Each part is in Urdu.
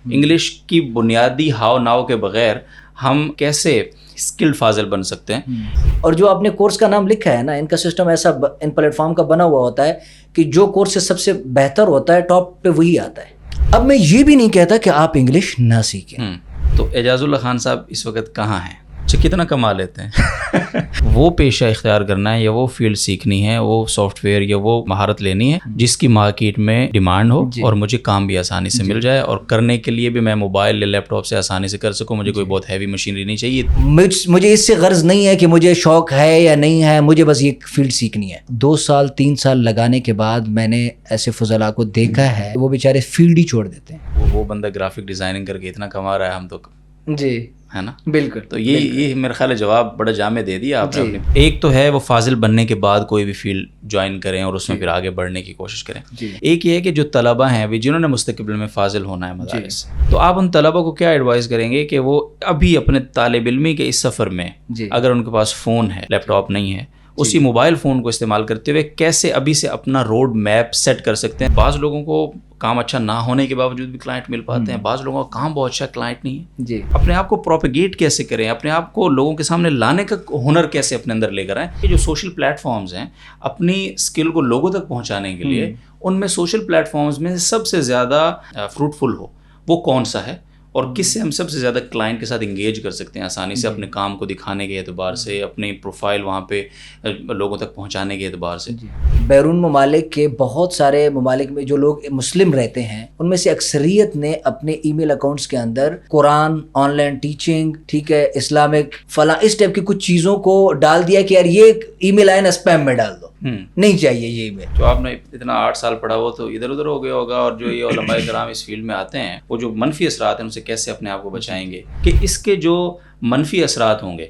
انگلش کی بنیادی ہاؤ ناؤ کے بغیر ہم کیسے اسکلڈ فاضل بن سکتے ہیں. اور جو آپ نے کورس کا نام لکھا ہے نا، ان کا سسٹم ایسا ان پلیٹ فارم کا بنا ہوا ہوتا ہے کہ جو کورس سب سے بہتر ہوتا ہے ٹاپ پہ وہی آتا ہے. اب میں یہ بھی نہیں کہتا کہ آپ انگلش نہ سیکھیں. تو اعجاز اللہ خان صاحب اس وقت کہاں ہیں؟ اچھا کتنا کما لیتے ہیں؟ وہ پیشہ اختیار کرنا ہے یا وہ فیلڈ سیکھنی ہے، وہ سافٹ ویئر یا وہ مہارت لینی ہے جس کی مارکیٹ میں ڈیمانڈ ہو اور مجھے کام بھی آسانی سے مل جائے اور کرنے کے لیے بھی میں موبائل یا لیپ ٹاپ سے آسانی سے کر سکوں. مجھے کوئی بہت ہیوی مشینری نہیں چاہیے. مجھے اس سے غرض نہیں ہے کہ مجھے شوق ہے یا نہیں ہے، مجھے بس یہ فیلڈ سیکھنی ہے. 2 سال 3 سال لگانے کے بعد میں نے ایسے فضلاء کو دیکھا ہے وہ بیچارے فیلڈ ہی چھوڑ دیتے ہیں. وہ بندہ گرافک ڈیزائننگ کر کے اتنا کما رہا ہے، ہم تو جی ہے نا. بالکل. تو یہ میرا خیال ہے جواب بڑا جامع دے دیا آپ نے. ایک تو ہے وہ فاضل بننے کے بعد کوئی بھی فیلڈ جوائن کریں اور اس میں پھر آگے بڑھنے کی کوشش کریں. ایک یہ ہے کہ جو طلبہ ہیں ابھی جنہوں نے مستقبل میں فاضل ہونا ہے مدارس سے، تو آپ ان طلبہ کو کیا ایڈوائز کریں گے کہ وہ ابھی اپنے طالب علمی کے اس سفر میں اگر ان کے پاس فون ہے، لیپ ٹاپ نہیں ہے، اسی موبائل فون کو استعمال کرتے ہوئے کیسے ابھی سے اپنا روڈ میپ سیٹ کر سکتے ہیں؟ بعض لوگوں کو کام اچھا نہ ہونے کے باوجود بھی کلائنٹ مل پاتے ہیں، بعض لوگوں کا کام بہت اچھا کلائنٹ نہیں ہے. اپنے آپ کو پروپیگیٹ کیسے کریں، اپنے آپ کو لوگوں کے سامنے لانے کا ہنر کیسے اپنے اندر لے کر آئیں؟ یہ جو سوشل پلیٹ فارمز ہیں اپنی اسکل کو لوگوں تک پہنچانے کے لیے، ان میں سوشل پلیٹ فارمز میں سب سے زیادہ فروٹفل ہو وہ کون سا ہے اور کس سے ہم سب سے زیادہ کلائنٹ کے ساتھ انگیج کر سکتے ہیں آسانی سے اپنے کام کو دکھانے کے اعتبار سے، اپنی پروفائل وہاں پہ لوگوں تک پہنچانے کے اعتبار سے؟ بیرون ممالک کے بہت سارے ممالک میں جو لوگ مسلم رہتے ہیں ان میں سے اکثریت نے اپنے ای میل اکاؤنٹس کے اندر قرآن، آن لائن ٹیچنگ، ٹھیک ہے، اسلامک فلاں اس ٹائپ کی کچھ چیزوں کو ڈال دیا کہ یار یہ ای میل آئے نا اسپیم میں ڈال دو، نہیں چاہیے یہ ای میل. جو آپ نے اتنا 8 سال پڑھا وہ تو ادھر ادھر ہو گیا ہوگا. اور جو یہ علماء کرام اس فیلڈ میں آتے ہیں وہ جو منفی اثرات ہیں ان سے کیسے اپنے آپ کو بچائیں گے کہ اس کے جو منفی اثرات ہوں گے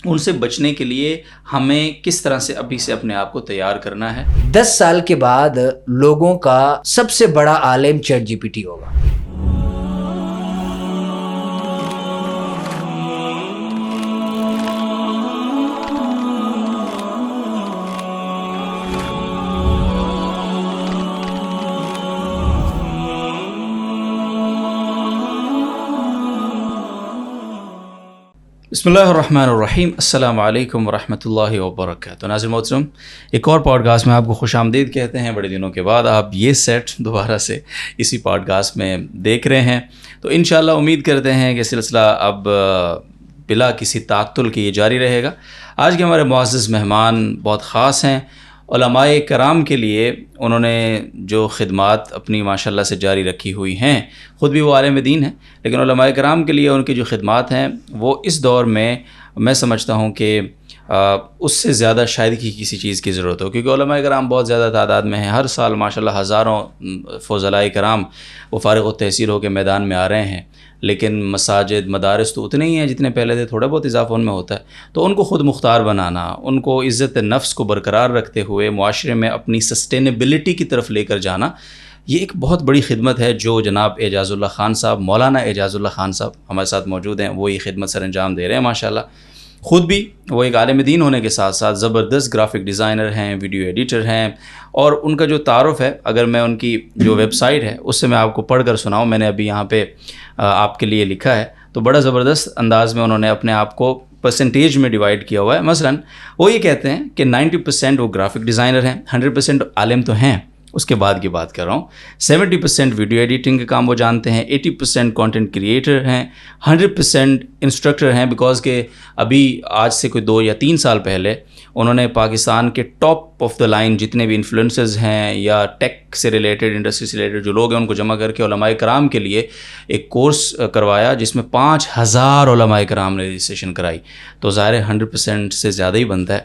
ان سے بچنے کے لیے ہمیں کس طرح سے ابھی سے اپنے آپ کو تیار کرنا ہے؟ 10 سال کے بعد لوگوں کا سب سے بڑا عالم چیٹ جی پی ٹی ہوگا. بسم اللہ الرحمن الرحیم. السلام علیکم ورحمۃ اللہ وبرکاتہ. ناظرین محترم، ایک اور پوڈ کاسٹ میں آپ کو خوش آمدید کہتے ہیں. بڑے دنوں کے بعد آپ یہ سیٹ دوبارہ سے اسی پوڈ کاسٹ میں دیکھ رہے ہیں، تو انشاءاللہ امید کرتے ہیں کہ سلسلہ اب بلا کسی تعطل کے یہ جاری رہے گا. آج کے ہمارے معزز مہمان بہت خاص ہیں. علماء کرام کے لیے انہوں نے جو خدمات اپنی ماشاءاللہ سے جاری رکھی ہوئی ہیں، خود بھی وہ عالم دین ہیں، لیکن علماء کرام کے لیے ان کی جو خدمات ہیں وہ اس دور میں سمجھتا ہوں کہ اس سے زیادہ شاید کی کسی چیز کی ضرورت ہو، کیونکہ علماء کرام بہت زیادہ تعداد میں ہیں. ہر سال ماشاءاللہ ہزاروں فضلاء کرام وہ فارغ التحصیل ہو کے میدان میں آ رہے ہیں، لیکن مساجد مدارس تو اتنے ہی ہیں جتنے پہلے تھے، تھوڑا بہت اضافہ ان میں ہوتا ہے. تو ان کو خود مختار بنانا، ان کو عزت نفس کو برقرار رکھتے ہوئے معاشرے میں اپنی سسٹینیبلٹی کی طرف لے کر جانا، یہ ایک بہت بڑی خدمت ہے جو جناب اعجاز اللہ خان صاحب، مولانا اعجاز اللہ خان صاحب ہمارے ساتھ موجود ہیں. وہ یہ خدمت سر انجام دے رہے ہیں ماشاءاللہ. خود بھی وہ ایک عالم دین ہونے کے ساتھ ساتھ زبردست گرافک ڈیزائنر ہیں، ویڈیو ایڈیٹر ہیں، اور ان کا جو تعارف ہے اگر میں ان کی جو ویب سائٹ ہے اس سے میں آپ کو پڑھ کر سناؤں، میں نے ابھی یہاں پہ آپ کے لیے لکھا ہے، تو بڑا زبردست انداز میں انہوں نے اپنے آپ کو پرسنٹیج میں ڈیوائڈ کیا ہوا ہے. مثلاً وہ یہ کہتے ہیں کہ 90% وہ گرافک ڈیزائنر ہیں، 100% عالم تو ہیں، اس کے بعد کی بات کر رہا ہوں. 70% ویڈیو ایڈیٹنگ کے کام وہ جانتے ہیں، 80% کانٹینٹ کریٹر ہیں، 100% انسٹرکٹر ہیں، بیکاز کہ ابھی آج سے کوئی 2 یا 3 سال پہلے انہوں نے پاکستان کے ٹاپ آف دا لائن جتنے بھی انفلوئنسرز ہیں یا ٹیک سے ریلیٹڈ، انڈسٹری سے ریلیٹڈ جو لوگ ہیں ان کو جمع کر کے علماء کرام کے لیے ایک کورس کروایا جس میں 5000 علماء کرام نے رجسٹریشن کرائی. تو ظاہر ہے 100% سے زیادہ ہی بنتا ہے.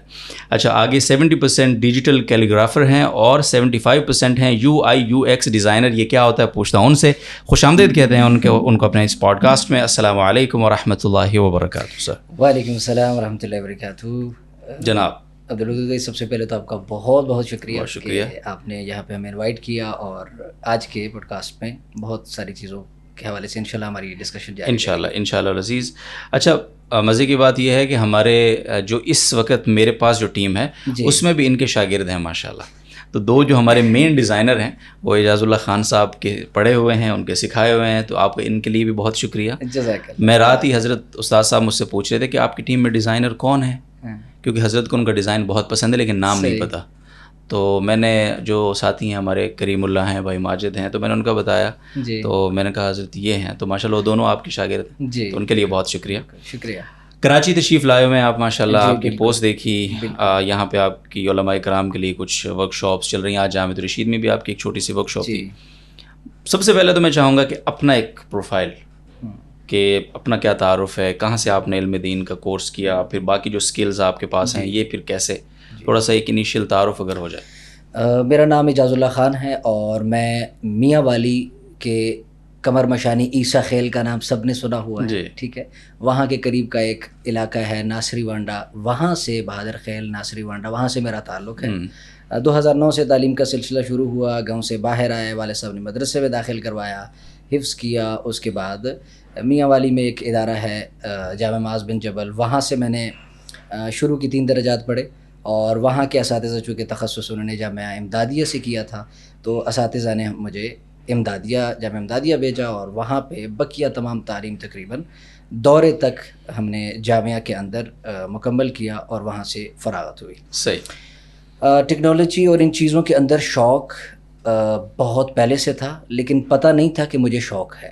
اچھا آگے 70% ڈیجیٹل کیلیگرافر ہیں اور 75% ہیں UI/UX ڈیزائنر. یہ کیا ہوتا ہے پوچھتا ہوں ان سے. خوش آمدید کہتے ہیں ان کو اپنے اس پوڈ کاسٹ میں. السلام علیکم ورحمۃ اللہ وبرکاتہ. سر وعلیکم السلام ورحمۃ اللہ وبرکاتہ. جناب عبدالودود، سب سے پہلے تو آپ کا بہت بہت شکریہ کہ آپ نے یہاں پہ ہمیں انوائٹ کیا، اور آج کے پوڈ کاسٹ میں بہت ساری چیزوں کے حوالے سے انشاءاللہ ہماری ڈسکشن جائے انشاءاللہ عزیز. اچھا مزے کی بات یہ ہے کہ ہمارے جو اس وقت میرے پاس جو ٹیم ہے اس میں بھی ان کے شاگرد ہیں ماشاءاللہ. تو دو جو ہمارے مین ڈیزائنر ہیں وہ اعجاز اللہ خان صاحب کے پڑھے ہوئے ہیں, ان کے سکھائے ہوئے ہیں, تو آپ ان کے لیے بھی بہت شکریہ. جزاک اللہ. میں رات ہی حضرت استاد صاحب مجھ سے پوچھ رہے تھے کہ آپ کی ٹیم میں ڈیزائنر کون ہے, کیونکہ حضرت کو ان کا ڈیزائن بہت پسند ہے لیکن نام نہیں پتہ. تو میں نے جو ساتھی ہیں ہمارے کریم اللہ ہیں, بھائی ماجد ہیں, تو میں نے ان کا بتایا, تو میں نے کہا حضرت یہ ہیں, تو ماشاء اللہ وہ دونوں آپ کے شاگرد ہیں, تو ان کے لیے بہت شکریہ. شکریہ. کراچی تشریف لائے ہوئے ہیں آپ ماشاء اللہ, آپ کی پوسٹ دیکھی, یہاں پہ آپ کی علماء کرام کے لیے کچھ ورک شاپس چل رہی ہیں, آج جامعۃ الرشید میں بھی آپ کی ایک چھوٹی سی ورک شاپ تھی. سب سے پہلے تو میں چاہوں گا کہ اپنا ایک پروفائل, کہ اپنا کیا تعارف ہے, کہاں سے آپ نے علم دین کا کورس کیا, پھر باقی جو اسکلز آپ کے پاس ہیں یہ پھر کیسے, تھوڑا سا ایک انیشیل تعارف اگر ہو جائے. میرا نام اعجاز اللہ خان ہے اور میں میاں والی کے قمر مشانی عیسیٰ خیل کا نام سب نے سنا ہوا ہے, ٹھیک ہے, وہاں کے قریب کا ایک علاقہ ہے ناصری وانڈا, وہاں سے بہادر خیل ناصری وانڈا, وہاں سے میرا تعلق ہے. 2009 سے تعلیم کا سلسلہ شروع ہوا, گاؤں سے باہر آئے, والد صاحب نے مدرسے میں داخل کروایا, حفظ کیا. اس کے بعد میاں والی میں ایک ادارہ ہے جامع معاذ بن جبل, وہاں سے میں نے شروع کی 3 درجات پڑھے, اور وہاں کے اساتذہ چونکہ تخصص انہوں نے جامعہ امدادیہ سے کیا تھا, تو اساتذہ نے مجھے جامعہ امدادیہ بھیجا, اور وہاں پہ بقیہ تمام تعلیم تقریباً دورے تک ہم نے جامعہ کے اندر مکمل کیا, اور وہاں سے فراغت ہوئی. صحیح. ٹیکنالوجی اور ان چیزوں کے اندر شوق بہت پہلے سے تھا, لیکن پتہ نہیں تھا کہ مجھے شوق ہے,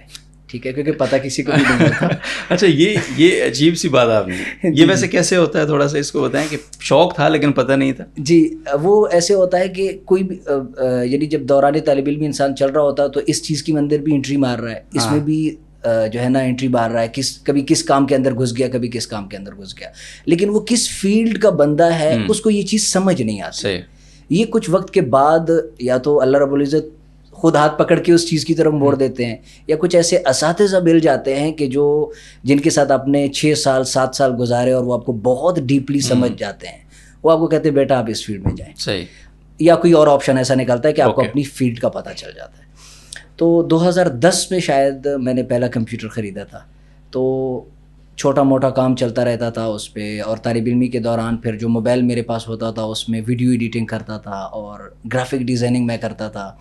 ٹھیک ہے, کیونکہ پتہ کسی کو بھی نہیں ہوتا. اچھا, یہ عجیب سی بات آپ نے, یہ ویسے کیسے ہوتا ہے, تھوڑا سا اس کو بتائیں کہ شوق تھا لیکن پتہ نہیں تھا. جی, وہ ایسے ہوتا ہے کہ کوئی بھی یعنی جب دوران طالب علمی انسان چل رہا ہوتا ہے تو اس چیز کے اندر بھی انٹری مار رہا ہے, اس میں بھی جو ہے نا انٹری مار رہا ہے, کبھی کس کام کے اندر گھس گیا, کبھی کس کام کے اندر گھس گیا, لیکن وہ کس فیلڈ کا بندہ ہے اس کو یہ چیز سمجھ نہیں آتی. یہ کچھ وقت کے بعد یا تو اللہ رب العزت خود ہاتھ پکڑ کے اس چیز کی طرف موڑ دیتے ہیں, یا کچھ ایسے اساتذہ مل جاتے ہیں کہ جن کے ساتھ آپ نے 6 سال 7 سال گزارے اور وہ آپ کو بہت ڈیپلی سمجھ جاتے ہیں, وہ آپ کو کہتے ہیں بیٹا آپ اس فیلڈ میں جائیں. صحیح. یا کوئی اور آپشن ایسا نکلتا ہے کہ آپ کو اپنی فیلڈ کا پتہ چل جاتا ہے. تو 2010 میں شاید میں نے پہلا کمپیوٹر خریدا تھا, تو چھوٹا موٹا کام چلتا رہتا تھا اس پہ, اور طالب علمی کے دوران پھر جو موبائل میرے پاس ہوتا تھا اس میں ویڈیو ایڈیٹنگ کرتا تھا اور گرافک ڈیزائننگ میں کرتا تھا.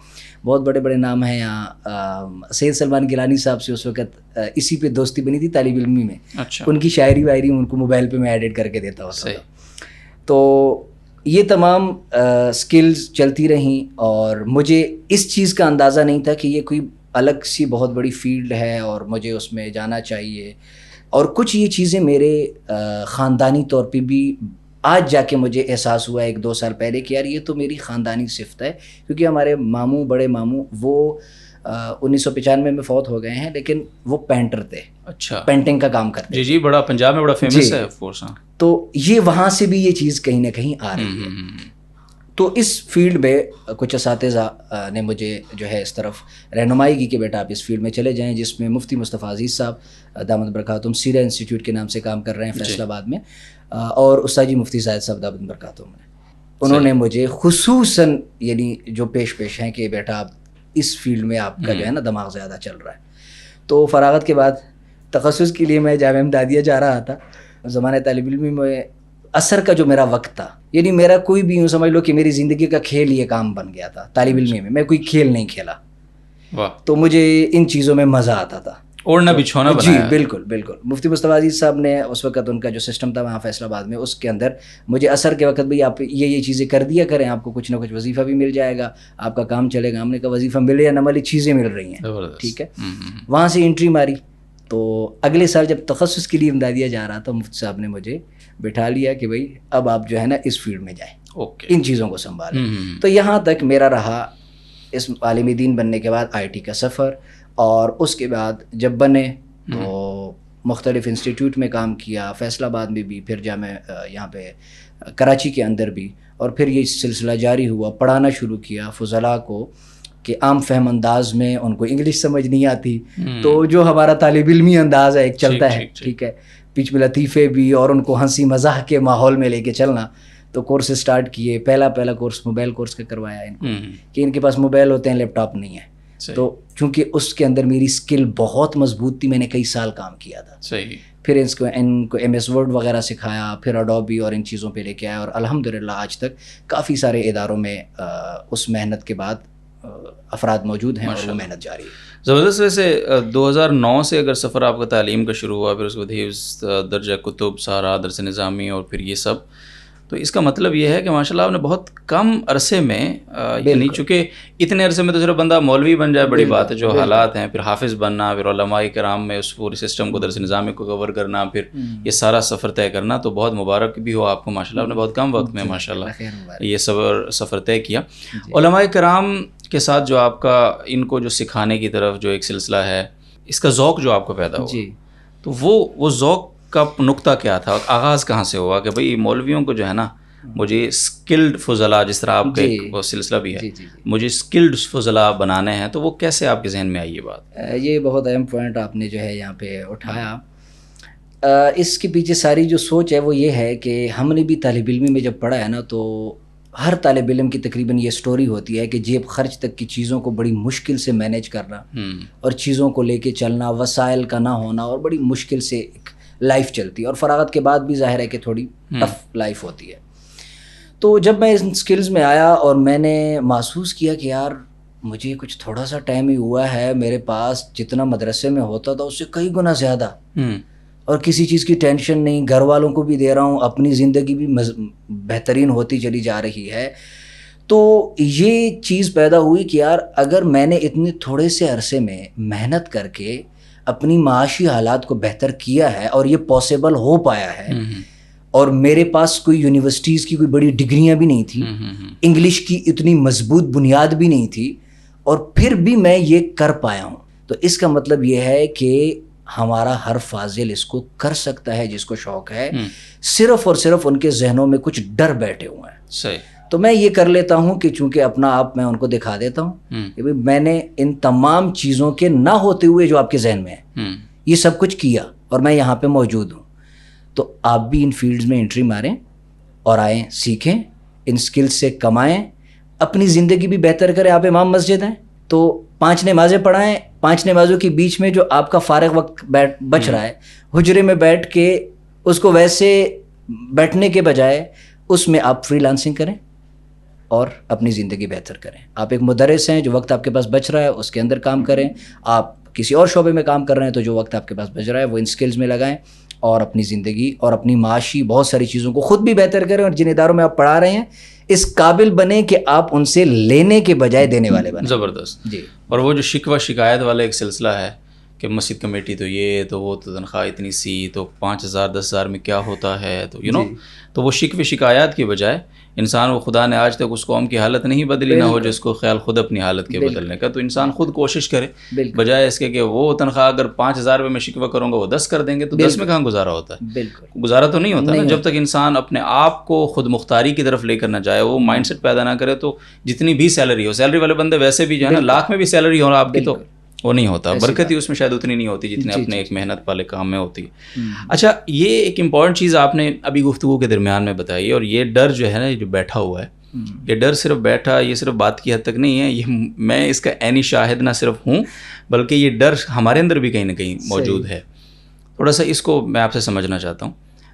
بہت بڑے بڑے نام ہیں یہاں, سید سلمان گیلانی صاحب سے اس وقت اسی پہ دوستی بنی تھی طالب علمی میں. اچھا. ان کی شاعری وائری ان کو موبائل پہ میں ایڈٹ کر کے دیتا ہوتا تھا. تو یہ تمام سکلز چلتی رہیں, اور مجھے اس چیز کا اندازہ نہیں تھا کہ یہ کوئی الگ سی بہت بڑی فیلڈ ہے اور مجھے اس میں جانا چاہیے. اور کچھ یہ چیزیں میرے خاندانی طور پہ بھی آج جا کے مجھے احساس ہوا 1-2 سال پہلے کہ یار یہ تو میری خاندانی صفت ہے, کیونکہ ہمارے ماموں بڑے ماموں وہ 1995 میں فوت ہو گئے ہیں, لیکن وہ پینٹر تھے. اچھا. پینٹنگ کا کام کرتے. جی, بڑا پنجاب میں بڑا فیمس ہے آف کورس. تو یہ وہاں سے بھی یہ چیز کہیں نہ کہیں آ رہی ہے. تو اس فیلڈ میں کچھ اساتذہ نے مجھے جو ہے اس طرف رہنمائی کی کہ بیٹا آپ اس فیلڈ میں چلے جائیں, جس میں مفتی مصطفیٰ عزیز صاحب دامت برکاتہم سیرہ انسٹیٹیوٹ کے نام سے کام کر رہے ہیں فیصل آباد میں, اور استاد جی مفتی زاہد صاحب دامت برکاتہم نے, انہوں نے مجھے خصوصاً یعنی جو پیش ہیں کہ بیٹا آپ اس فیلڈ میں آپ کا جو ہے نا دماغ زیادہ چل رہا ہے. تو فراغت کے بعد تخصص کے لیے میں جامعہ امدادیہ جا رہا تھا. زمانۂ طالب علمی میں اثر کا جو میرا وقت تھا, یعنی میرا کوئی بھی یوں سمجھ لو کہ میری زندگی کا کھیل یہ کام بن گیا تھا. طالب علمی میں کوئی کھیل نہیں کھیلا, تو مجھے ان چیزوں میں مزہ آتا تھا. اوڑھنا بچھونا بنایا. جی بالکل بالکل. مفتی مصطفیٰ عزیز صاحب نے اس وقت ان کا جو سسٹم تھا وہاں فیصل آباد میں, اس کے اندر مجھے اثر کے وقت بھائی آپ یہ چیزیں کر دیا کریں, آپ کو کچھ نہ کچھ وظیفہ بھی مل جائے گا, آپ کا کام چلے گا. ہم نے کہا وظیفہ ملے یا نہ ملے چیزیں مل رہی ہیں, ٹھیک ہے. وہاں سے انٹری ماری. تو اگلے سال جب تخصص کے لیے امدادیہ جا رہا تھا, مفتی صاحب نے مجھے بٹھا لیا کہ بھائی اب آپ جو ہے نا اس فیلڈ میں جائیں, ان چیزوں کو سنبھالیں. تو یہاں تک میرا رہا اس عالم دین بننے کے بعد IT کا سفر, اور اس کے بعد جب بنے تو مختلف انسٹیٹیوٹ میں کام کیا, فیصل آباد میں بھی, پھر جامع یہاں پہ کراچی کے اندر بھی, اور پھر یہ سلسلہ جاری ہوا. پڑھانا شروع کیا فضلاء کو کہ عام فہم انداز میں, ان کو انگلش سمجھ نہیں آتی, تو جو ہمارا طالب علمی انداز ہے ایک چلتا ہے, ٹھیک ہے, پیچ میں لطیفے بھی اور ان کو ہنسی مزاح کے ماحول میں لے کے چلنا. تو کورس اسٹارٹ کیے. پہلا کورس موبائل کورس کا کروایا ان کو کہ ان کے پاس موبائل ہوتے ہیں, لیپ ٹاپ نہیں ہے. تو چونکہ اس کے اندر میری اسکل بہت مضبوط تھی، میں نے کئی سال کام کیا تھا. صحیح. پھر ان کو ایم ایس ورڈ وغیرہ سکھایا، پھر اڈوبی اور ان چیزوں پہ لے کے آیا، اور الحمدللہ آج تک کافی سارے اداروں میں اس محنت کے بعد افراد موجود ہیں اور وہ محنت جاری ہے. زبردست. ویسے 2009 سے اگر سفر آپ کا تعلیم کا شروع ہوا، پھر اس کے بعد حفظ، درجہ کتب سارا، درس نظامی اور پھر یہ سب، تو اس کا مطلب یہ ہے کہ ماشاءاللہ آپ نے بہت کم عرصے میں، یعنی چونکہ اتنے عرصے میں تو صرف بندہ مولوی بن جائے بڑی بات ہے، جو حالات ہیں، پھر حافظ بننا، پھر علماء کرام میں اس پورے سسٹم کو، درس نظامی کو کور کرنا، پھر یہ سارا سفر طے کرنا، تو بہت مبارک بھی ہو آپ کو ماشاءاللہ. آپ نے بہت کم وقت میں ماشاءاللہ یہ سفر طے کیا. علماء کرام کے ساتھ جو آپ کا ان کو جو سکھانے کی طرف جو ایک سلسلہ ہے، اس کا ذوق جو آپ کو پیدا ہوا، تو وہ ذوق کا نقطہ کیا تھا؟ آغاز کہاں سے ہوا کہ بھئی مولویوں کو جو ہے نا، مجھے اسکلڈ فضلاء، جس طرح آپ کا ایک وہ سلسلہ بھی ہے، مجھے اسکلڈ فضلاء بنانے ہیں، تو وہ کیسے آپ کے ذہن میں آئی یہ بات؟ یہ بہت اہم پوائنٹ آپ نے جو ہے یہاں پہ اٹھایا. اس کے پیچھے ساری جو سوچ ہے وہ یہ ہے کہ ہم نے بھی طالب علمی میں جب پڑھا ہے نا، تو ہر طالب علم کی تقریباً یہ سٹوری ہوتی ہے کہ جیب خرچ تک کی چیزوں کو بڑی مشکل سے مینیج کرنا، اور چیزوں کو لے کے چلنا، وسائل کا نہ ہونا، اور بڑی مشکل سے ایک لائف چلتی ہے، اور فراغت کے بعد بھی ظاہر ہے کہ تھوڑی ٹف لائف ہوتی ہے. تو جب میں ان سکلز میں آیا اور میں نے محسوس کیا کہ یار مجھے کچھ تھوڑا سا ٹائم ہی ہوا ہے، میرے پاس جتنا مدرسے میں ہوتا تھا اس سے کئی گنا زیادہ، اور کسی چیز کی ٹینشن نہیں، گھر والوں کو بھی دے رہا ہوں، اپنی زندگی بھی بہترین ہوتی چلی جا رہی ہے. تو یہ چیز پیدا ہوئی کہ یار اگر میں نے اتنے تھوڑے سے عرصے میں محنت کر کے اپنی معاشی حالات کو بہتر کیا ہے، اور یہ پاسبل ہو پایا ہے، اور میرے پاس کوئی یونیورسٹیز کی کوئی بڑی ڈگریاں بھی نہیں تھیں، انگلش کی اتنی مضبوط بنیاد بھی نہیں تھی، اور پھر بھی میں یہ کر پایا ہوں، تو اس کا مطلب یہ ہے کہ ہمارا ہر فاضل اس کو کر سکتا ہے جس کو شوق ہے. صرف اور صرف ان کے ذہنوں میں کچھ ڈر بیٹھے ہوئے ہیں. صحیح. تو میں یہ کر لیتا ہوں کہ چونکہ اپنا آپ میں ان کو دکھا دیتا ہوں کہ میں نے ان تمام چیزوں کے نہ ہوتے ہوئے جو آپ کے ذہن میں ہے یہ سب کچھ کیا، اور میں یہاں پہ موجود ہوں. تو آپ بھی ان فیلڈز میں انٹری ماریں اور آئیں، سیکھیں، ان سکلز سے کمائیں، اپنی زندگی بھی بہتر کریں. آپ امام مسجد ہیں تو 5 نمازیں پڑھائیں، 5 نمازوں کے بیچ میں جو آپ کا فارغ وقت بچ رہا ہے، حجرے میں بیٹھ کے اس کو ویسے بیٹھنے کے بجائے اس میں آپ فری لانسنگ کریں اور اپنی زندگی بہتر کریں. آپ ایک مدرس ہیں، جو وقت آپ کے پاس بچ رہا ہے اس کے اندر کام کریں. آپ کسی اور شعبے میں کام کر رہے ہیں تو جو وقت آپ کے پاس بچ رہا ہے وہ ان سکلز میں لگائیں، اور اپنی زندگی اور اپنی معاشی بہت ساری چیزوں کو خود بھی بہتر کریں، اور جن اداروں میں آپ پڑھا رہے ہیں اس قابل بنیں کہ آپ ان سے لینے کے بجائے دینے والے بنیں. زبردست. جی. اور وہ جو شکوہ شکایت والا ایک سلسلہ ہے کہ مسجد کمیٹی تو یہ، تو وہ تو تنخواہ اتنی سی، تو 5,000 10,000 میں کیا ہوتا ہے، تو تو وہ شکوہ شکایات کی بجائے انسان، وہ خدا نے آج تک اس قوم کی حالت نہیں بدلی نہ ہو جس کو خیال خود اپنی حالت کے بدلنے کا، تو انسان خود کوشش کرے، بجائے اس کے کہ وہ تنخواہ اگر 5,000 روپے میں شکوہ کروں گا وہ 10 کر دیں گے، تو 10 میں کہاں گزارا ہوتا ہے؟ بالکل گزارا تو نہیں ہوتا نا جب تک انسان اپنے آپ کو خود مختاری کی طرف لے کر نہ جائے، وہ مائنڈ سیٹ پیدا نہ کرے. تو جتنی بھی سیلری ہو، سیلری والے بندے ویسے بھی جو ہے نا، لاکھ میں بھی سیلری ہو آپ کی تو وہ نہیں ہوتا، برکت ہی اس میں شاید اتنی نہیں ہوتی جتنے اپنے ایک محنت والے کام میں ہوتی ہے. اچھا، یہ ایک امپورٹنٹ چیز آپ نے ابھی گفتگو کے درمیان میں بتائی، اور یہ ڈر جو ہے نا، یہ جو بیٹھا ہوا ہے، یہ ڈر صرف بیٹھا، یہ صرف بات کی حد تک نہیں ہے، یہ میں اس کا عینی شاہد نہ صرف ہوں بلکہ یہ ڈر ہمارے اندر بھی کہیں نہ کہیں موجود ہے. تھوڑا سا اس کو میں آپ سے سمجھنا چاہتا ہوں.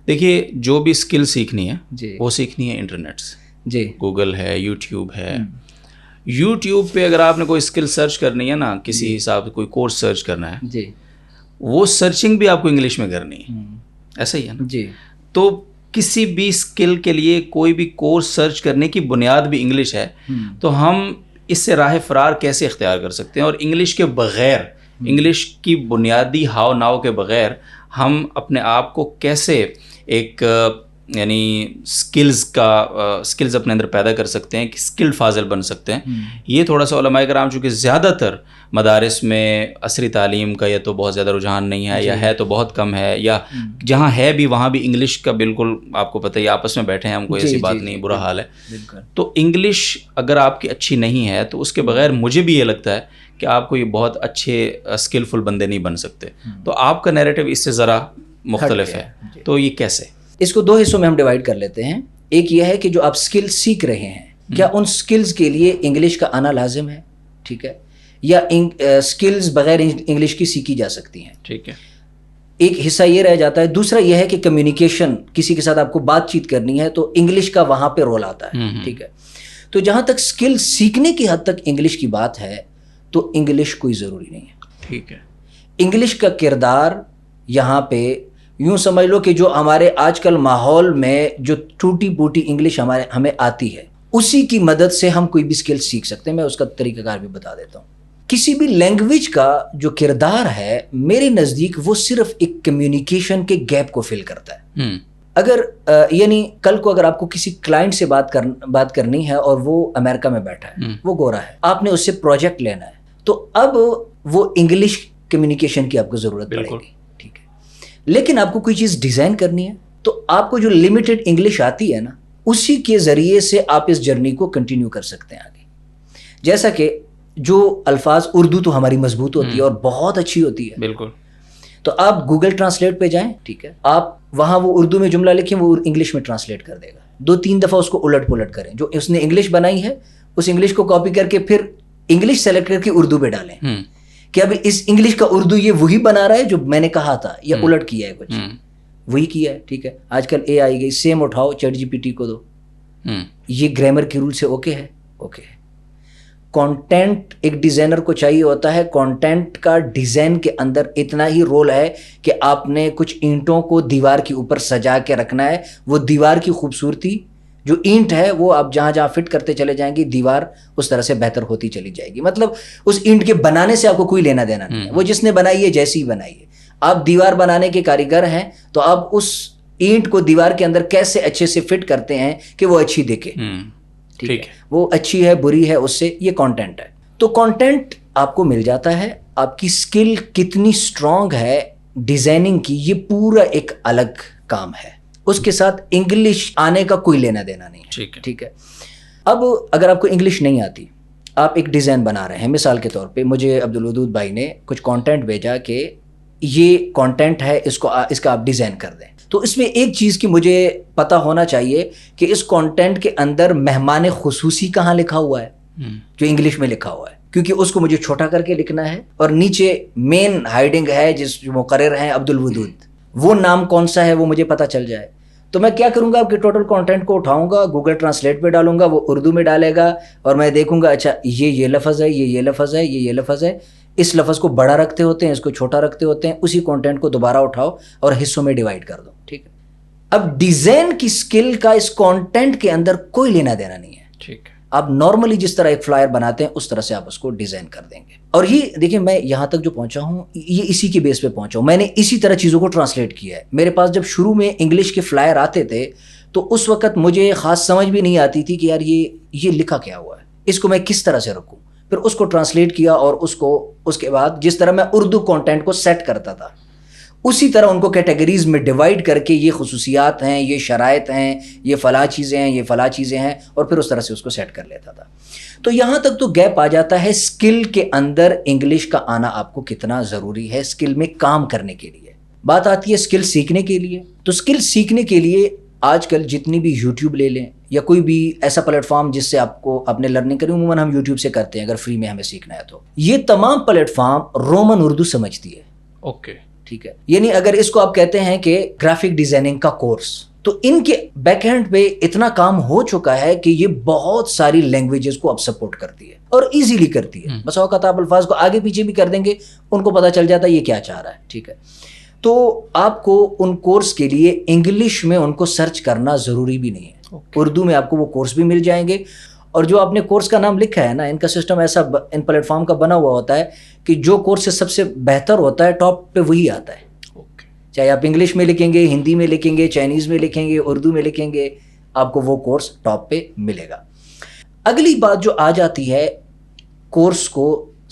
دیکھیے، جو بھی اسکل سیکھنی ہے وہ سیکھنی ہے انٹرنیٹ سے. گوگل ہے، یوٹیوب ہے. یوٹیوب پہ اگر آپ نے کوئی اسکل سرچ کرنی ہے نا، کسی حساب سے کوئی کورس سرچ کرنا ہے، وہ سرچنگ بھی آپ کو انگلش میں کرنی ہے، ایسا ہی ہے نا. تو کسی بھی اسکل کے لیے کوئی بھی کورس سرچ کرنے کی بنیاد بھی انگلش ہے. تو ہم اس سے راہ فرار کیسے اختیار کر سکتے ہیں، اور انگلش کے بغیر، انگلش کی بنیادی ہاؤ ناؤ کے بغیر ہم اپنے آپ کو کیسے ایک یعنی سکلز اپنے اندر پیدا کر سکتے ہیں کہ اسکلڈ فاضل بن سکتے ہیں. یہ تھوڑا سا علماء کرام چونکہ زیادہ تر مدارس میں عصری تعلیم کا یا تو بہت زیادہ رجحان نہیں ہے، یا ہے تو بہت کم ہے، یا جہاں ہے بھی وہاں بھی انگلش کا بالکل آپ کو پتہ ہی، آپس میں بیٹھے ہیں ہم، کوئی ایسی بات نہیں، برا حال ہے. تو انگلش اگر آپ کی اچھی نہیں ہے تو اس کے بغیر مجھے بھی یہ لگتا ہے کہ آپ کو یہ بہت اچھے اسکلفل بندے نہیں بن سکتے. تو آپ کا نیریٹو اس سے ذرا مختلف ہے، تو یہ کیسے؟ اس کو 2 حصوں میں ہم ڈیوائڈ کر لیتے ہیں. ایک یہ ہے کہ جو آپ سکل سیکھ رہے ہیں، کیا ان سکلز کے لیے انگلش کا آنا لازم ہے؟ ٹھیک ہے. یا اسکلز بغیر انگلش کی سیکھی جا سکتی ہیں. ٹھیک ہے. ایک حصہ یہ رہ جاتا ہے. دوسرا یہ ہے کہ کمیونیکیشن، کسی کے ساتھ آپ کو بات چیت کرنی ہے تو انگلش کا وہاں پہ رول آتا ہے. ٹھیک ہے. تو جہاں تک اسکل سیکھنے کی حد تک انگلش کی بات ہے تو انگلش کوئی ضروری نہیں ہے. ٹھیک ہے. انگلش کا کردار یہاں پہ یوں سمجھ لو کہ جو ہمارے آج کل ماحول میں جو ٹوٹی پوٹی انگلش ہمیں آتی ہے اسی کی مدد سے ہم کوئی بھی اسکل سیکھ سکتے ہیں. میں اس کا طریقہ کار بھی بتا دیتا ہوں. کسی بھی لینگویج کا جو کردار ہے میرے نزدیک وہ صرف ایک کمیونیکیشن کے گیپ کو فل کرتا ہے. اگر یعنی کل کو اگر آپ کو کسی کلائنٹ سے بات کرنی ہے اور وہ امریکہ میں بیٹھا ہے، وہ گورا ہے، آپ نے اس سے پروجیکٹ لینا ہے، تو اب وہ انگلش کمیونیکیشن کی آپ کو ضرورت پڑے گی. ٹھیک ہے. لیکن آپ کو کوئی چیز ڈیزائن کرنی ہے تو آپ کو جو لمیٹڈ انگلش آتی ہے نا، اسی کے ذریعے سے آپ اس جرنی کو کنٹینیو کر سکتے ہیں آگے. جیسا کہ جو الفاظ اردو تو ہماری مضبوط ہوتی ہے اور بہت اچھی ہوتی ہے. بالکل. تو آپ گوگل ٹرانسلیٹ پہ جائیں. ٹھیک ہے. آپ وہاں وہ اردو میں جملہ لکھیں، وہ انگلش میں ٹرانسلیٹ کر دے گا. 2-3 دفعہ اس کو الٹ پلٹ کریں. جو اس نے انگلش بنائی ہے اس انگلش کو کاپی کر کے پھر انگلش سلیکٹ کر کے اردو پہ ڈالیں کہ اب اس انگلش کا اردو یہ وہی بنا رہا ہے جو میں نے کہا تھا یا الٹ کیا ہے، کچھ وہی کیا ہے. ٹھیک ہے. آج کل اے آئی گئی، سیم اٹھاؤ چیٹ جی پی ٹی کو دو، یہ گرامر کے رول سے اوکے ہے. اوکے ہے. کانٹینٹ ایک ڈیزائنر کو چاہیے ہوتا ہے. کانٹینٹ کا ڈیزائن کے اندر اتنا ہی رول ہے کہ آپ نے کچھ اینٹوں کو دیوار کے اوپر سجا کے رکھنا ہے. وہ دیوار کی خوبصورتی جو اینٹ ہے وہ آپ جہاں جہاں فٹ کرتے چلے جائیں گے دیوار اس طرح سے بہتر ہوتی چلی جائے گی. مطلب اس اینٹ کے بنانے سے آپ کو کوئی لینا دینا نہیں ہے. وہ جس نے بنائی ہے جیسی ہی بنائی ہے. آپ دیوار بنانے کے کاریگر ہیں تو آپ اس اینٹ کو دیوار کے اندر کیسے اچھے سے فٹ کرتے ہیں کہ وہ اچھی دکھے. ٹھیک ہے. وہ اچھی ہے بری ہے اس سے، یہ کانٹینٹ ہے. تو کانٹینٹ آپ کو مل جاتا ہے. آپ کی اسکل کتنی اسٹرانگ ہے ڈیزائننگ کی، یہ پورا ایک الگ کام ہے. اس کے ساتھ انگلش آنے کا کوئی لینا دینا نہیں ہے. ٹھیک ہے. اب اگر آپ کو انگلش نہیں آتی، آپ ایک ڈیزائن بنا رہے ہیں، مثال کے طور پہ مجھے عبدالودود بھائی نے کچھ کانٹینٹ بھیجا کہ یہ کانٹینٹ ہے، اس کا آپ ڈیزائن کر دیں. تو اس میں ایک چیز کی مجھے پتہ ہونا چاہیے کہ اس کانٹینٹ کے اندر مہمان خصوصی کہاں لکھا ہوا ہے، جو انگلش میں لکھا ہوا ہے، کیونکہ اس کو مجھے چھوٹا کر کے لکھنا ہے. اور نیچے مین ہائیڈنگ ہے جس جو مقرر ہیں عبدالودود، وہ نام کون سا ہے وہ مجھے پتہ چل جائے. تو میں کیا کروں گا، آپ کے ٹوٹل کانٹینٹ کو اٹھاؤں گا، گوگل ٹرانسلیٹ پہ ڈالوں گا، وہ اردو میں ڈالے گا اور میں دیکھوں گا اچھا یہ لفظ ہے، یہ لفظ ہے، یہ لفظ ہے. اس لفظ کو بڑا رکھتے ہوتے ہیں، اس کو چھوٹا رکھتے ہوتے ہیں. اسی کانٹینٹ کو دوبارہ اٹھاؤ اور حصوں میں ڈیوائڈ کر دو. ٹھیک ہے. اب ڈیزائن کی اسکل کا اس کانٹینٹ کے اندر کوئی لینا دینا نہیں ہے. ٹھیک ہے. آپ نارملی جس طرح ایک فلائر بناتے ہیں اس طرح سے آپ اس کو ڈیزائن کر دیں گے. اور یہ دیکھیں میں یہاں تک جو پہنچا ہوں یہ اسی کے بیس پہ پہنچا ہوں. میں نے اسی طرح چیزوں کو ٹرانسلیٹ کیا ہے. میرے پاس جب شروع میں انگلش کے فلائر آتے تھے تو اس وقت مجھے خاص سمجھ بھی نہیں آتی تھی کہ یار یہ لکھا کیا ہوا ہے، اس کو میں کس طرح سے رکھوں. پھر اس کو ٹرانسلیٹ کیا اور اس کے بعد جس طرح میں اردو کانٹینٹ کو سیٹ کرتا تھا اسی طرح ان کو کیٹیگریز میں ڈیوائڈ کر کے یہ خصوصیات ہیں، یہ شرائط ہیں، یہ فلاں چیزیں ہیں، یہ فلاں چیزیں ہیں، اور پھر اس طرح سے اس کو سیٹ کر لیتا تھا. تو یہاں تک تو گیپ آ جاتا ہے اسکل کے اندر انگلش کا آنا آپ کو کتنا ضروری ہے اسکل میں کام کرنے کے لیے. بات آتی ہے اسکل سیکھنے کے لیے. تو اسکل سیکھنے کے لیے آج کل جتنی بھی یوٹیوب لے لیں یا کوئی بھی ایسا پلیٹ فارم جس سے آپ کو اپنے لرننگ کریں، عموماً ہم یوٹیوب سے کرتے ہیں اگر فری میں ہمیں سیکھنا ہے تو. یہ تمام پلیٹ فارم رومن اردو سمجھتی ہے. اوکے. ٹھیک ہے. یعنی اگر اس کو آپ کہتے ہیں کہ گرافک ڈیزائننگ کا کورس، تو ان کے بیک ہینڈ پہ اتنا کام ہو چکا ہے کہ یہ بہت ساری لینگویجز کو اب سپورٹ کرتی ہے اور ایزیلی کرتی ہے. بس اوقات آپ الفاظ کو آگے پیچھے بھی کر دیں گے، ان کو پتہ چل جاتا ہے یہ کیا چاہ رہا ہے. ٹھیک ہے. تو آپ کو ان کورس کے لیے انگلش میں ان کو سرچ کرنا ضروری بھی نہیں ہے. اردو میں آپ کو وہ کورس بھی مل جائیں گے. اور جو آپ نے کورس کا نام لکھا ہے نا، ان کا سسٹم ایسا ان پلیٹ فارم کا بنا ہوا ہوتا ہے کہ جو کورس سب سے بہتر ہوتا ہے ٹاپ پہ وہی آتا ہے. چاہے آپ انگلش میں لکھیں گے، ہندی میں لکھیں گے، چائنیز میں لکھیں گے، اردو میں لکھیں گے، آپ کو وہ کورس ٹاپ پہ ملے گا. اگلی بات جو آ جاتی ہے کورس کو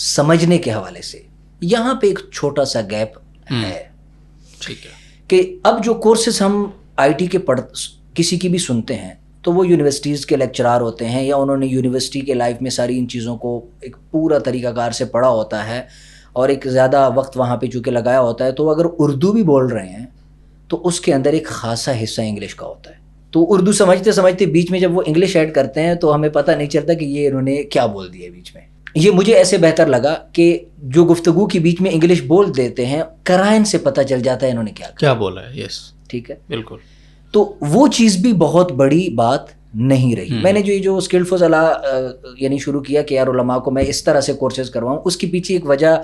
سمجھنے کے حوالے سے، یہاں پہ ایک چھوٹا سا گیپ ہے. ٹھیک ہے. کہ اب جو کورسز ہم آئی ٹی کے کسی کی بھی سنتے ہیں تو وہ یونیورسٹیز کے لیکچرار ہوتے ہیں یا انہوں نے یونیورسٹی کے لائف میں ساری ان چیزوں کو ایک پورا طریقہ کار سے پڑھا ہوتا ہے اور ایک زیادہ وقت وہاں پہ چونکہ لگایا ہوتا ہے. تو اگر اردو بھی بول رہے ہیں تو اس کے اندر ایک خاصا حصہ انگلش کا ہوتا ہے. تو اردو سمجھتے سمجھتے بیچ میں جب وہ انگلش ایڈ کرتے ہیں تو ہمیں پتہ نہیں چلتا کہ یہ انہوں نے کیا بول دیا بیچ میں. یہ مجھے ایسے بہتر لگا کہ جو گفتگو کے بیچ میں انگلش بول دیتے ہیں قرائن سے پتہ چل جاتا ہے انہوں نے کیا بولا ہے. یس ٹھیک ہے بالکل. تو وہ چیز بھی بہت بڑی بات نہیں رہی. میں نے جو اسکلفل یعنی شروع کیا کہ یار علماء کو میں اس طرح سے کورسز کرواؤں, اس کے پیچھے ایک وجہ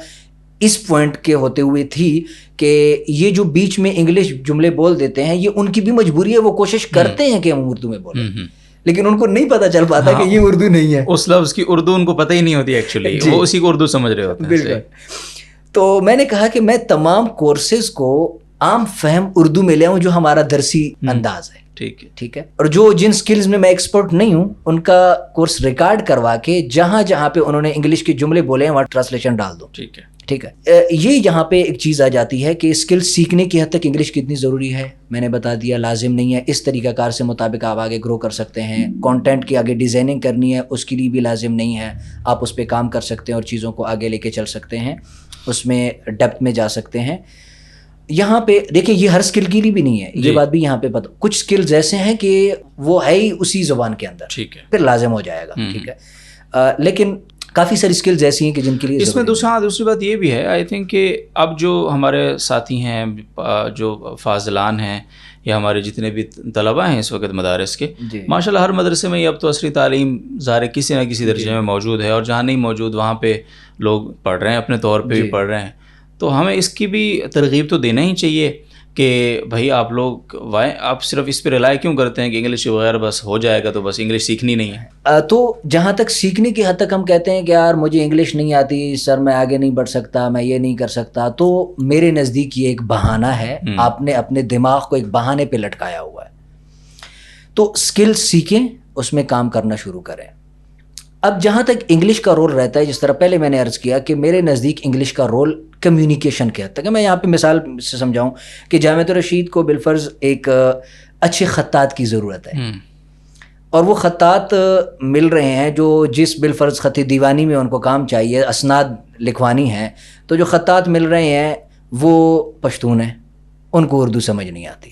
اس پوائنٹ کے ہوتے ہوئے تھی کہ یہ جو بیچ میں انگلش جملے بول دیتے ہیں یہ ان کی بھی مجبوری ہے, وہ کوشش کرتے ہیں کہ ہم اردو میں بولیں لیکن ان کو نہیں پتہ چل پاتا کہ یہ اردو نہیں ہے, اس لفظ کی اردو ان کو پتہ ہی نہیں ہوتی ایکچولی, وہ اسی کو اردو سمجھ رہے ہوتے ہیں. بالکل. تو میں نے کہا کہ میں تمام کورسز کو عام فہم اردو میں لے آؤں جو ہمارا درسی انداز ہے. ٹھیک ہے. اور جن سکلز میں ایکسپرٹ نہیں ہوں ان کا کورس ریکارڈ کروا کے جہاں جہاں پہ انہوں نے انگلش کے جملے بولے ہیں وہاں ٹرانسلیشن ڈال دو. ٹھیک ہے. یہ یہاں پہ ایک چیز آ جاتی ہے کہ اسکل سیکھنے کی حد تک انگلش کتنی ضروری ہے. میں نے بتا دیا لازم نہیں ہے, اس طریقہ کار سے مطابق آپ آگے گرو کر سکتے ہیں. کانٹینٹ کی آگے ڈیزائننگ کرنی ہے اس کے لیے بھی لازم نہیں ہے, آپ اس پہ کام کر سکتے ہیں اور چیزوں کو آگے لے کے چل سکتے ہیں, اس میں ڈیپتھ میں جا سکتے ہیں. یہاں پہ دیکھیں یہ ہر اسکل کے لیے بھی نہیں ہے, یہ بات بھی یہاں پہ پتہ. کچھ اسکلز ایسے ہیں کہ وہ ہے ہی اسی زبان کے اندر, پھر لازم ہو جائے گا. ٹھیک ہے. لیکن کافی ساری اسکلز ایسی ہیں کہ جن کے لیے اس میں دوسری بات یہ بھی ہے آئی تھنک کہ اب جو ہمارے ساتھی ہیں جو فاضلان ہیں یا ہمارے جتنے بھی طلباء ہیں اس وقت مدارس کے, ماشاء اللہ ہر مدرسے میں یہ اب تو عصری تعلیم ظاہر کسی نہ کسی درجے میں موجود ہے, اور جہاں نہیں موجود وہاں پہ لوگ پڑھ رہے ہیں, اپنے طور پہ بھی پڑھ رہے ہیں. تو ہمیں اس کی بھی ترغیب تو دینا ہی چاہیے کہ بھائی آپ صرف اس پہ رلائے کیوں کرتے ہیں کہ انگلش وغیرہ بس ہو جائے گا تو بس انگلش سیکھنی نہیں ہے. تو جہاں تک سیکھنے کی حد تک ہم کہتے ہیں کہ یار مجھے انگلش نہیں آتی سر, میں آگے نہیں بڑھ سکتا, میں یہ نہیں کر سکتا, تو میرے نزدیک یہ ایک بہانہ ہے. آپ نے اپنے دماغ کو ایک بہانے پہ لٹکایا ہوا ہے. تو اسکل سیکھیں, اس میں کام کرنا شروع کریں. اب جہاں تک انگلش کا رول رہتا ہے, جس طرح پہلے میں نے عرض کیا کہ میرے نزدیک انگلش کا رول کمیونیکیشن کے حد تک ہے. میں یہاں پہ مثال سے سمجھاؤں کہ جامعۃ الرشید کو بالفرض ایک اچھے خطاط کی ضرورت ہے, اور وہ خطاط مل رہے ہیں جو جس بالفرض خط دیوانی میں ان کو کام چاہیے, اسناد لکھوانی ہے, تو جو خطاط مل رہے ہیں وہ پشتون ہیں, ان کو اردو سمجھ نہیں آتی.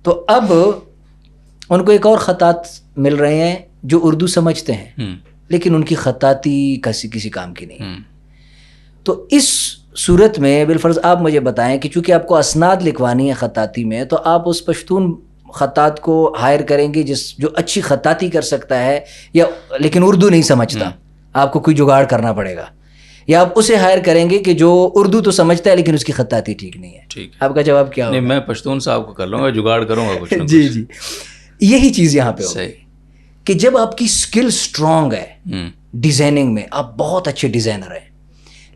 تو اب ان کو ایک اور خطاط مل رہے ہیں جو اردو سمجھتے ہیں لیکن ان کی خطاطی کسی کام کی نہیں. تو اس صورت میں بالفرض آپ مجھے بتائیں کہ چونکہ آپ کو اسناد لکھوانی ہے خطاطی میں, تو آپ اس پشتون خطاط کو ہائر کریں گے جو اچھی خطاطی کر سکتا ہے لیکن اردو نہیں سمجھتا, آپ کو کوئی جگاڑ کرنا پڑے گا. یا آپ اسے ہائر کریں گے کہ جو اردو تو سمجھتا ہے لیکن اس کی خطاطی ٹھیک نہیں ہے. آپ کا جواب کیا ہوگا؟ میں پشتون صاحب کو کر لوں گا, جگاڑ کروں گا کچھ. جی یہی چیز یہاں پہ ہوگی کہ جب آپ کی اسکل اسٹرانگ ہے ڈیزائننگ میں, آپ بہت اچھے ڈیزائنر ہیں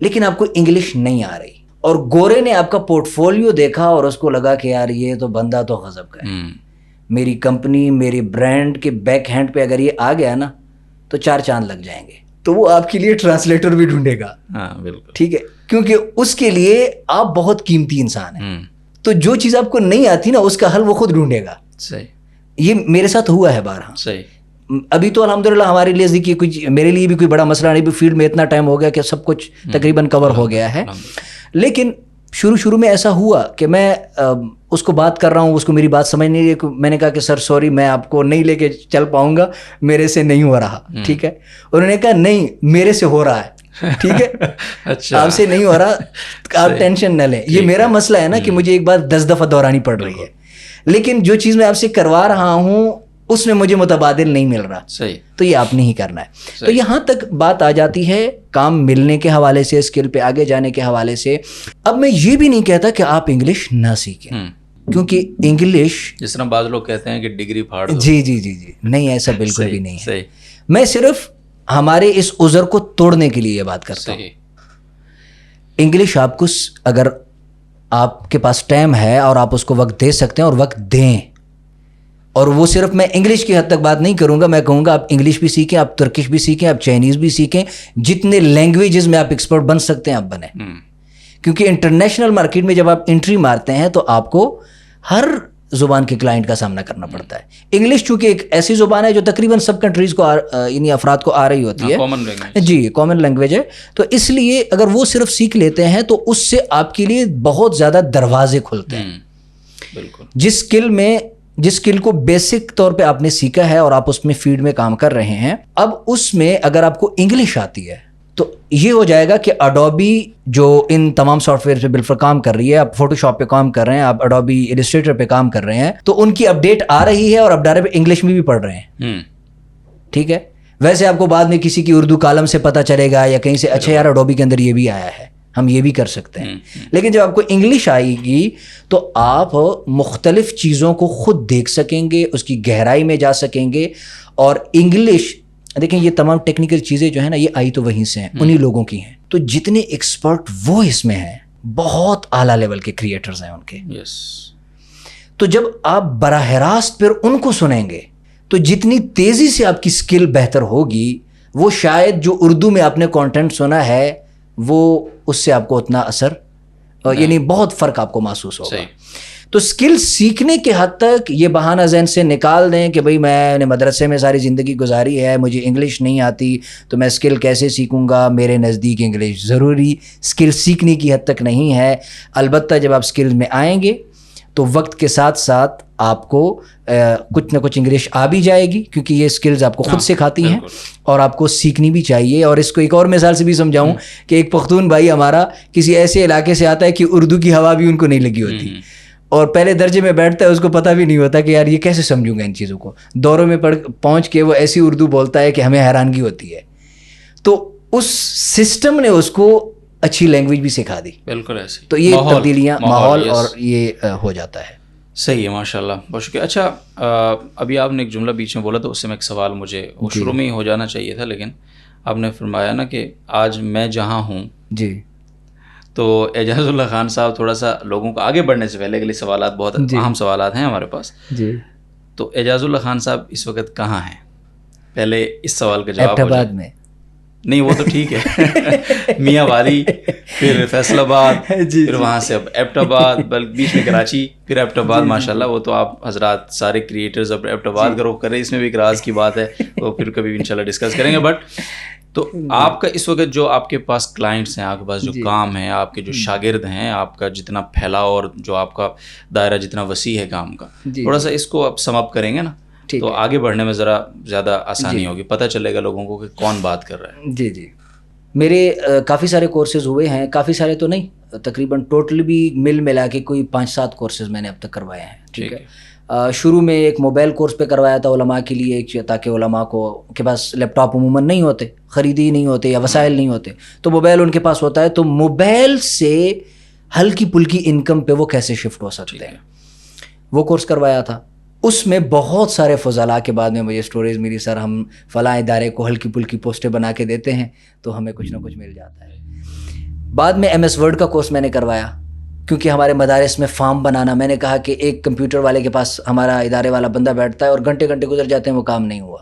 لیکن آپ کو انگلش نہیں آ رہی, اور گورے نے آپ کا پورٹ فولیو دیکھا اور اس کو لگا کہ یار یہ تو بندہ تو غضب کا ہے, میری کمپنی میری برانڈ کے بیک ہینڈ پہ اگر یہ آ گیا نا تو 4 چاند لگ جائیں گے, تو وہ آپ کے لیے ٹرانسلیٹر بھی ڈھونڈے گا. بالکل ٹھیک ہے, کیونکہ اس کے لیے آپ بہت قیمتی انسان ہیں. تو جو چیز آپ کو نہیں آتی نا اس کا حل وہ خود ڈھونڈے گا. صحیح. یہ میرے ساتھ ہوا ہے بارہا. صحیح. ابھی تو الحمدللہ ہمارے لیے کچھ, میرے لیے بھی کوئی بڑا مسئلہ نہیں, بھی فیلڈ میں اتنا ٹائم ہو گیا کہ سب کچھ تقریباً کور ہو گیا ہے. لیکن شروع میں ایسا ہوا کہ میں اس کو بات کر رہا ہوں, اس کو میری بات سمجھ نہیں رہی. میں نے کہا کہ سر سوری, میں آپ کو نہیں لے کے چل پاؤں گا, میرے سے نہیں ہو رہا. ٹھیک ہے. انہوں نے کہا نہیں میرے سے ہو رہا ہے. ٹھیک ہے, آپ سے نہیں ہو رہا, آپ ٹینشن نہ لیں. یہ میرا مسئلہ ہے نا کہ مجھے ایک بات 10 دفعہ دہرانی پڑ رہی ہے, لیکن جو چیز میں آپ سے کروا رہا ہوں اس میں مجھے متبادل نہیں مل رہا. صحیح. تو یہ آپ نے ہی کرنا ہے. تو یہاں تک بات آ جاتی ہے کام ملنے کے حوالے سے, اسکل پہ آگے جانے کے حوالے سے. اب میں یہ بھی نہیں کہتا کہ آپ انگلش نہ سیکھیں, کیونکہ انگلش جس طرح بعض لوگ کہتے ہیں کہ ڈگری پھاڑ دو. جی نہیں, ایسا بالکل بھی نہیں ہے. میں صرف ہمارے اس عذر کو توڑنے کے لیے یہ بات کرتا ہوں. انگلش آپ کو اگر آپ کے پاس ٹائم ہے اور آپ اس کو وقت دے سکتے ہیں اور وقت دیں, اور وہ صرف میں انگلش کی حد تک بات نہیں کروں گا, میں کہوں گا آپ انگلش بھی سیکھیں, آپ ترکش بھی سیکھیں, آپ چائنیز بھی سیکھیں, جتنے لینگویجز میں آپ ایکسپرٹ بن سکتے ہیں آپ بنیں. کیونکہ انٹرنیشنل مارکیٹ میں جب آپ انٹری مارتے ہیں تو آپ کو ہر زبان کے کلائنٹ کا سامنا کرنا پڑتا ہے. انگلش چونکہ ایک ایسی زبان ہے جو تقریباً سب کنٹریز کو یعنی افراد کو آ رہی ہوتی ہے. جی کامن لینگویج ہے. تو اس لیے اگر وہ صرف سیکھ لیتے ہیں تو اس سے آپ کے لیے بہت زیادہ دروازے کھلتے ہیں. بالکل. جس اسکل کو بیسک طور پہ آپ نے سیکھا ہے اور آپ اس میں فیلڈ میں کام کر رہے ہیں, اب اس میں اگر آپ کو انگلش آتی ہے تو یہ ہو جائے گا کہ اڈوبی جو ان تمام سافٹ ویئر پہ بالفر کام کر رہی ہے, آپ فوٹو شاپ پہ کام کر رہے ہیں, آپ اڈوبی ایلسٹریٹر پہ کام کر رہے ہیں, تو ان کی اپڈیٹ آ رہی ہے اور اب ڈائریکٹ انگلش میں بھی پڑھ رہے ہیں. ٹھیک ہے, ویسے آپ کو بعد میں کسی کی اردو کالم سے پتہ چلے گا یا کہیں سے, اچھا یار اڈوبی کے اندر یہ بھی آیا ہے, ہم یہ بھی کر سکتے ہیں. لیکن جب آپ کو انگلش آئے گی تو آپ مختلف چیزوں کو خود دیکھ سکیں گے, اس کی گہرائی میں جا سکیں گے. اور انگلش دیکھیں, یہ تمام ٹیکنیکل چیزیں جو ہیں نا, یہ آئی تو وہیں سے ہیں, انہی لوگوں کی ہیں. تو جتنے ایکسپرٹ وہ اس میں ہیں, بہت اعلیٰ لیول کے کریٹرز ہیں ان کے. تو جب آپ براہ راست پھر ان کو سنیں گے تو جتنی تیزی سے آپ کی سکل بہتر ہوگی, وہ شاید جو اردو میں آپ نے کانٹینٹ سنا ہے وہ اس سے آپ کو اتنا اثر, یعنی بہت فرق آپ کو محسوس ہوگا. تو سکل سیکھنے کے حد تک یہ بہانہ ذہن سے نکال دیں کہ بھئی میں نے مدرسے میں ساری زندگی گزاری ہے, مجھے انگلش نہیں آتی تو میں سکل کیسے سیکھوں گا. میرے نزدیک انگلش ضروری سکل سیکھنے کی حد تک نہیں ہے. البتہ جب آپ سکل میں آئیں گے تو وقت کے ساتھ ساتھ آپ کو کچھ نہ کچھ انگلش آ بھی جائے گی, کیونکہ یہ سکلز آپ کو خود سکھاتی ہیں اور آپ کو سیکھنی بھی چاہیے. اور اس کو ایک اور مثال سے بھی سمجھاؤں کہ ایک پختون بھائی ہمارا کسی ایسے علاقے سے آتا ہے کہ اردو کی ہوا بھی ان کو نہیں لگی ہوتی, اور پہلے درجے میں بیٹھتا ہے, اس کو پتہ بھی نہیں ہوتا کہ یار یہ کیسے سمجھوں گا ان چیزوں کو. دوروں میں پہنچ کے وہ ایسی اردو بولتا ہے کہ ہمیں حیرانگی ہوتی ہے. تو اس سسٹم نے اس کو اچھی لینگویج بھی سکھا دی. بالکل ایسے. تو یہ تبدیلیاں ماحول اور یہ ہو جاتا ہے. صحیح ہے, ماشاء اللہ, بہت شکریہ. اچھا, ابھی آپ نے ایک جملہ بیچ میں بولا تو اس سے میں ایک سوال, مجھے وہ شروع میں ہی ہو جانا چاہیے تھا, لیکن آپ نے فرمایا نا کہ آج میں جہاں ہوں. جی. تو اعجاز اللہ خان صاحب, تھوڑا سا لوگوں کو آگے بڑھنے سے پہلے کے لیے سوالات, بہت اہم سوالات ہیں ہمارے پاس. جی. تو اعجاز اللہ خان صاحب اس وقت کہاں ہیں؟ پہلے اس سوال کا جواب. ایبٹ آباد میں. نہیں وہ تو ٹھیک ہے, میاں والی, پھر فیصل آباد, پھر وہاں سے اب ایبٹ آباد, بیچ میں کراچی, پھر ایبٹ آباد. ماشاء اللہ, وہ تو آپ حضرات سارے کریٹرز اب ایبٹ آباد کا رخ کریں, اس میں بھی ایک راز کی بات ہے, وہ پھر کبھی بھی انشاءاللہ ڈسکس کریں گے. بٹ تو آپ کا اس وقت جو آپ کے پاس کلائنٹس ہیں, آپ کے پاس جو کام ہے, آپ کے جو شاگرد ہیں, آپ کا جتنا پھیلاؤ اور جو آپ کا دائرہ جتنا وسیع ہے کام کا, تھوڑا سا اس کو آپ سم اپ کریں گے نا, تو آگے بڑھنے میں ذرا زیادہ آسانی ہوگی, پتہ چلے گا لوگوں کو کہ کون بات کر رہا ہے. جی جی. میرے کافی سارے کورسز ہوئے ہیں, کافی سارے تو نہیں, تقریباً ٹوٹل بھی ملا کے کوئی 5-7 کورسز میں نے اب تک کروائے ہیں. ٹھیک ہے. شروع میں ایک موبائل کورس پہ کروایا تھا علماء کے لیے, تاکہ علماء کو کے پاس لیپ ٹاپ عموماً نہیں ہوتے, خریدی ہی نہیں ہوتے یا وسائل نہیں ہوتے, تو موبائل ان کے پاس ہوتا ہے, تو موبائل سے ہلکی پھلکی انکم پہ وہ کیسے شفٹ ہو سکتے ہیں, وہ کورس کروایا تھا. اس میں بہت سارے فضلاء کے بعد میں مجھے سٹوریز ملی, سر ہم فلاں ادارے کو ہلکی پھلکی پوسٹیں بنا کے دیتے ہیں تو ہمیں کچھ نہ کچھ مل جاتا ہے. بعد میں MS ورڈ کا کورس میں نے کروایا, کیونکہ ہمارے مدارس میں فارم بنانا, میں نے کہا کہ ایک کمپیوٹر والے کے پاس ہمارا ادارے والا بندہ بیٹھتا ہے اور گھنٹے گھنٹے گزر جاتے ہیں, وہ کام نہیں ہوا.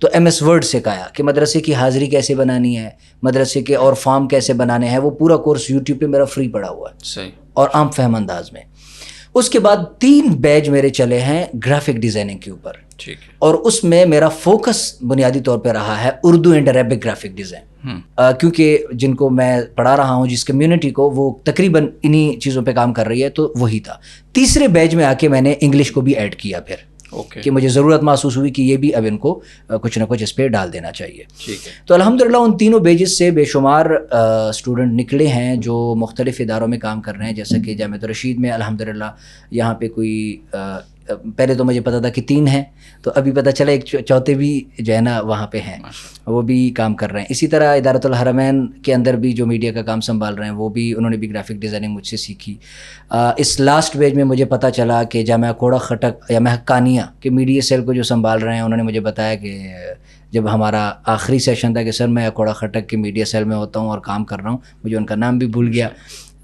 تو MS ورڈ سکھایا کہ مدرسے کی حاضری کیسے بنانی ہے, مدرسے کے اور فارم کیسے بنانے ہیں. وہ پورا کورس یوٹیوب پہ میرا فری پڑا ہوا ہے, صحیح, اور عام فہم انداز میں. اس کے بعد 3 بیچ میرے چلے ہیں گرافک ڈیزائننگ کے اوپر, اور اس میں میرا فوکس بنیادی طور پہ رہا ہے Urdu and Arabic graphic design, کیونکہ جن کو میں پڑھا رہا ہوں, جس کمیونٹی کو, وہ تقریباً انہی چیزوں پہ کام کر رہی ہے, تو وہی تھا. تیسرے بیچ میں آ کے میں نے انگلش کو بھی ایڈ کیا پھر, کہ مجھے ضرورت محسوس ہوئی کہ یہ بھی اب ان کو کچھ نہ کچھ اس پہ ڈال دینا چاہیے. تو الحمدللہ ان تینوں بیجز سے بے شمار اسٹوڈنٹ نکلے ہیں جو مختلف اداروں میں کام کر رہے ہیں, جیسا کہ جامعۃ الرشید میں الحمدللہ یہاں پہ کوئی پہلے تو مجھے پتا تھا کہ 3 ہیں, تو ابھی پتہ چلا ایک چوتھے بھی جو ہے نا وہاں پہ ہیں, وہ بھی کام کر رہے ہیں. اسی طرح ادارۃ الحرمین کے اندر بھی جو میڈیا کا کام سنبھال رہے ہیں, وہ بھی انہوں نے بھی گرافک ڈیزائننگ مجھ سے سیکھی. اس لاسٹ بیچ میں مجھے پتہ چلا کہ جامعہ کوڑا خٹک یا مہکانیہ کے میڈیا سیل کو جو سنبھال رہے ہیں, انہوں نے مجھے بتایا کہ جب ہمارا آخری سیشن تھا کہ سر میں کوڑا خٹک کے میڈیا سیل میں ہوتا ہوں اور کام کر رہا ہوں, مجھے ان کا نام بھی بھول گیا,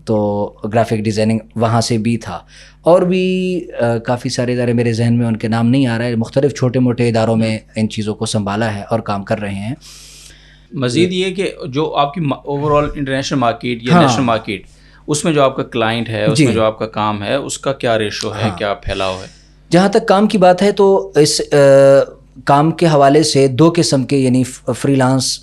تو گرافک ڈیزائننگ وہاں سے بھی تھا. اور بھی کافی سارے ادارے میرے ذہن میں ان کے نام نہیں آ رہا ہے, مختلف چھوٹے موٹے اداروں میں ان چیزوں کو سنبھالا ہے اور کام کر رہے ہیں. مزید یہ کہ جو آپ کی اوور آل انٹرنیشنل مارکیٹ یا نیشنل مارکیٹ, اس میں جو آپ کا کلائنٹ ہے, اس میں جو آپ کا کام ہے, اس کا کیا ریشو ہے, کیا پھیلاؤ ہے؟ جہاں تک کام کی بات ہے تو اس کام کے حوالے سے 2 قسم کے, یعنی فری لانس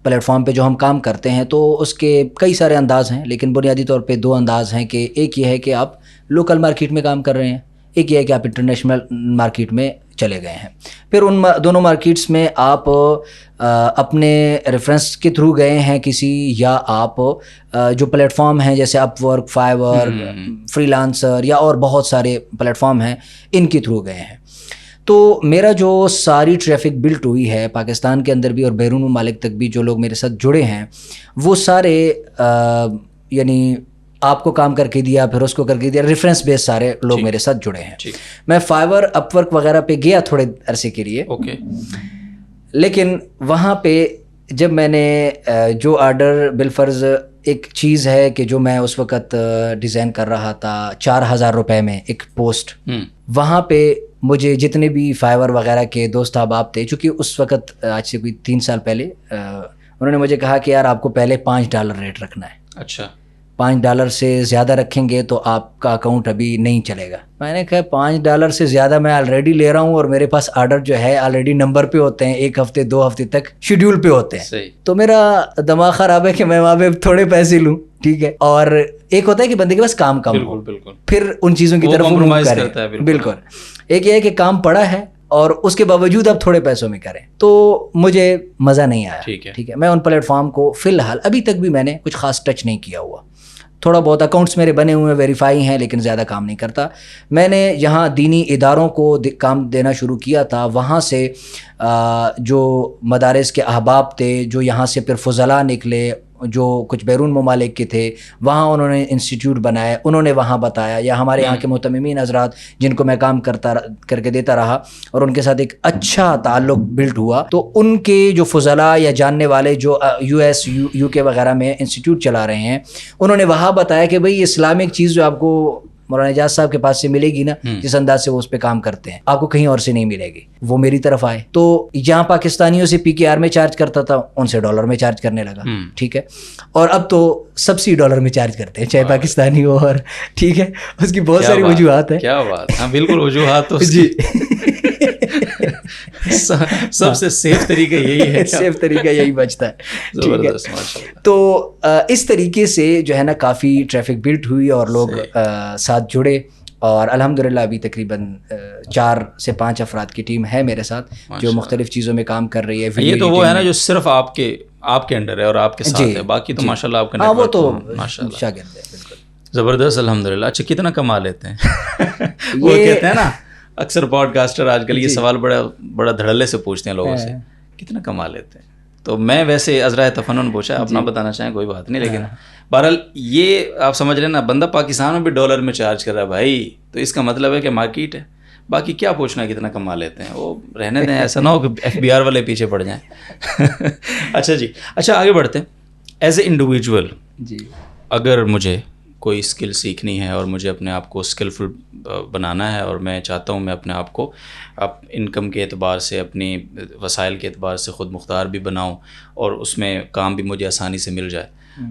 پلیٹ فارم پہ جو ہم کام کرتے ہیں, تو اس کے کئی سارے انداز ہیں, لیکن بنیادی طور پہ 2 انداز ہیں. کہ ایک یہ ہے کہ آپ لوکل مارکیٹ میں کام کر رہے ہیں, ایک یہ ہے کہ آپ انٹرنیشنل مارکیٹ میں چلے گئے ہیں. پھر ان دونوں مارکیٹس میں آپ اپنے ریفرنس کے تھرو گئے ہیں کسی, یا آپ جو پلیٹ فارم ہیں جیسے اپ ورک, فائیور, فری لانسر یا اور بہت سارے پلیٹ فارم ہیں, ان کے تھرو گئے ہیں. تو میرا جو ساری ٹریفک بلٹ ہوئی ہے پاکستان کے اندر بھی اور بیرون ممالک تک بھی, جو لوگ میرے ساتھ جڑے ہیں وہ سارے یعنی آپ کو کام کر کے دیا, پھر اس کو کر کے دیا, ریفرنس بیس سارے لوگ میرے ساتھ جڑے ہیں. میں فائیور, اپ ورک وغیرہ پہ گیا تھوڑے عرصے کے لیے, لیکن وہاں پہ جب میں نے جو آرڈر بالفرض ایک چیز ہے کہ جو میں اس وقت ڈیزائن کر رہا تھا 4,000 روپے میں ایک پوسٹ, وہاں پہ مجھے جتنے بھی فائیور وغیرہ کے دوست احباب تھے, چونکہ اس وقت آج سے کوئی 3 سال پہلے, انہوں نے مجھے کہا کہ یار آپ کو پہلے $5 ریٹ رکھنا ہے. اچھا, $5 سے زیادہ رکھیں گے تو آپ کا اکاؤنٹ ابھی نہیں چلے گا. میں نے کہا $5 سے زیادہ میں آلریڈی لے رہا ہوں اور میرے پاس آرڈر جو ہے آلریڈی نمبر پہ ہوتے ہیں, 1 ہفتے 2 ہفتے تک شیڈیول پہ ہوتے ہیں. تو میرا دماغ خراب ہے کہ میں وہاں پہ تھوڑے پیسے لوں, ٹھیک ہے. اور ایک ہوتا ہے کہ بندے کے پاس کام کم ہو, پھر ان چیزوں کی طرف موو کرے. بالکل. ایک یہ ہے کہ کام پڑا ہے اور اس کے باوجود آپ تھوڑے پیسوں میں کریں, تو مجھے مزہ نہیں آیا. ٹھیک ہے, میں ان پلیٹ فارم کو فی الحال ابھی تک بھی میں نے کچھ خاص ٹچ نہیں کیا ہوا. تھوڑا بہت اکاؤنٹس میرے بنے ہوئے ہیں, ویریفائی ہیں, لیکن زیادہ کام نہیں کرتا. میں نے یہاں دینی اداروں کو کام دینا شروع کیا تھا, وہاں سے جو مدارس کے احباب تھے, جو یہاں سے پھر فضلاء نکلے, جو کچھ بیرون ممالک کے تھے, وہاں انہوں نے انسٹیٹیوٹ بنائے, انہوں نے وہاں بتایا, یا ہمارے یہاں کے متممین حضرات جن کو میں کام کر کے دیتا رہا اور ان کے ساتھ ایک اچھا تعلق بلڈ ہوا, تو ان کے جو فضلاء یا جاننے والے جو US UK وغیرہ میں انسٹیٹیوٹ چلا رہے ہیں, انہوں نے وہاں بتایا کہ بھئی اسلامک چیز جو آپ کو مولانا اعجاز صاحب کے پاس سے ملے گی نا, جس انداز سے وہ اس پہ کام کرتے ہیں, آپ کو کہیں اور سے نہیں ملے گی. وہ میری طرف آئے, تو جہاں پاکستانیوں سے PKR میں چارج کرتا تھا, ان سے ڈالر میں چارج کرنے لگا. ٹھیک ہے, اور اب تو سب سے ڈالر میں چارج کرتے ہیں, چاہے پاکستانی ہو. اور ٹھیک ہے, اس کی بہت ساری وجوہات ہیں. کیا بات, ہاں بالکل وجوہات تو جی سب سے سیف طریقہ یہی ہے, سیف طریقہ یہی بچتا ہے. ٹھیک ہے, تو اس طریقے سے جو ہے نا کافی ٹریفک بلڈ ہوئی اور لوگ ساتھ جڑے, اور الحمدللہ ابھی تقریباً 4 سے 5 افراد کی ٹیم ہے میرے ساتھ جو مختلف چیزوں میں کام کر رہی ہے. یہ تو وہ ہے نا جو صرف آپ کے انڈر ہے اور آپ کے ساتھ ہے, باقی تو ماشاءاللہ آپ کا نیٹ ورک, وہ تو ماشاءاللہ شاگرد ہے. بالکل زبردست, الحمدللہ. اچھا, کتنا کما لیتے ہیں؟ وہ کہتے ہیں نا اکثر پوڈ کاسٹر آج کل یہ سوال بڑا دھڑلے سے پوچھتے ہیں لوگوں سے, کتنا کما لیتے ہیں. تو میں ویسے ازرائے تفنن پوچھا, اپنا بتانا چاہیں کوئی بات نہیں, لیکن بہرحال یہ آپ سمجھ رہے نا, بندہ پاکستان میں بھی ڈالر میں چارج کر رہا ہے بھائی, تو اس کا مطلب ہے کہ مارکیٹ ہے. باقی کیا پوچھنا کتنا کما لیتے ہیں, وہ رہنے دیں, ایسا نہ ہو کہ FBR والے پیچھے پڑ جائیں. اچھا جی, اچھا آگے بڑھتے ہیں. ایز اے انڈیویجول جی, اگر مجھے کوئی اسکل سیکھنی ہے اور مجھے اپنے آپ کو اسکلفل بنانا ہے, اور میں چاہتا ہوں میں اپنے آپ کو انکم کے اعتبار سے, اپنی وسائل کے اعتبار سے خود مختار بھی بناؤں, اور اس میں کام بھی مجھے آسانی سے مل جائے,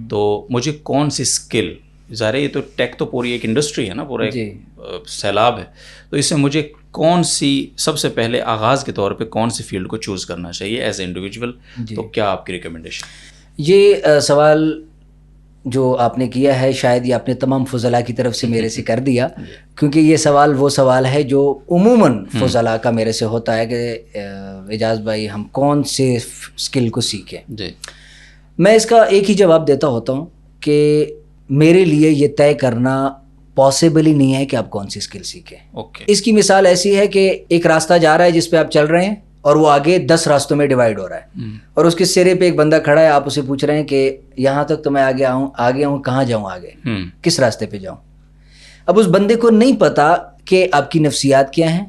تو مجھے کون سی اسکل, ظاہر ہے یہ تو ٹیک تو پوری ایک انڈسٹری ہے نا, پورا ایک سیلاب ہے, تو اس میں مجھے کون سی سب سے پہلے آغاز کے طور پہ کون سی فیلڈ کو چوز کرنا چاہیے ایز اے انڈیویجول؟ تو کیا آپ کی ریکمنڈیشن؟ یہ سوال جو آپ نے کیا ہے شاید یہ آپ نے تمام فضلاء کی طرف سے میرے سے کر دیا, کیونکہ یہ سوال وہ سوال ہے جو عموماً فضلاء کا میرے سے ہوتا ہے کہ اعجاز بھائی ہم کون سے اسکل کو سیکھیں. جی, میں اس کا ایک ہی جواب دیتا ہوتا ہوں کہ میرے لیے یہ طے کرنا پاسبل ہی نہیں ہے کہ آپ کون سی اسکل سیکھیں. اس کی مثال ایسی ہے کہ ایک راستہ جا رہا ہے جس پہ آپ چل رہے ہیں, اور وہ آگے 10 راستوں میں ڈیوائیڈ ہو رہا ہے, اور اس کے سرے پہ ایک بندہ کھڑا ہے, آپ اسے پوچھ رہے ہیں کہ یہاں تک تو میں آگے آؤں, کہاں جاؤں آگے, کس راستے پہ جاؤں. اب اس بندے کو نہیں پتا کہ آپ کی نفسیات کیا ہیں,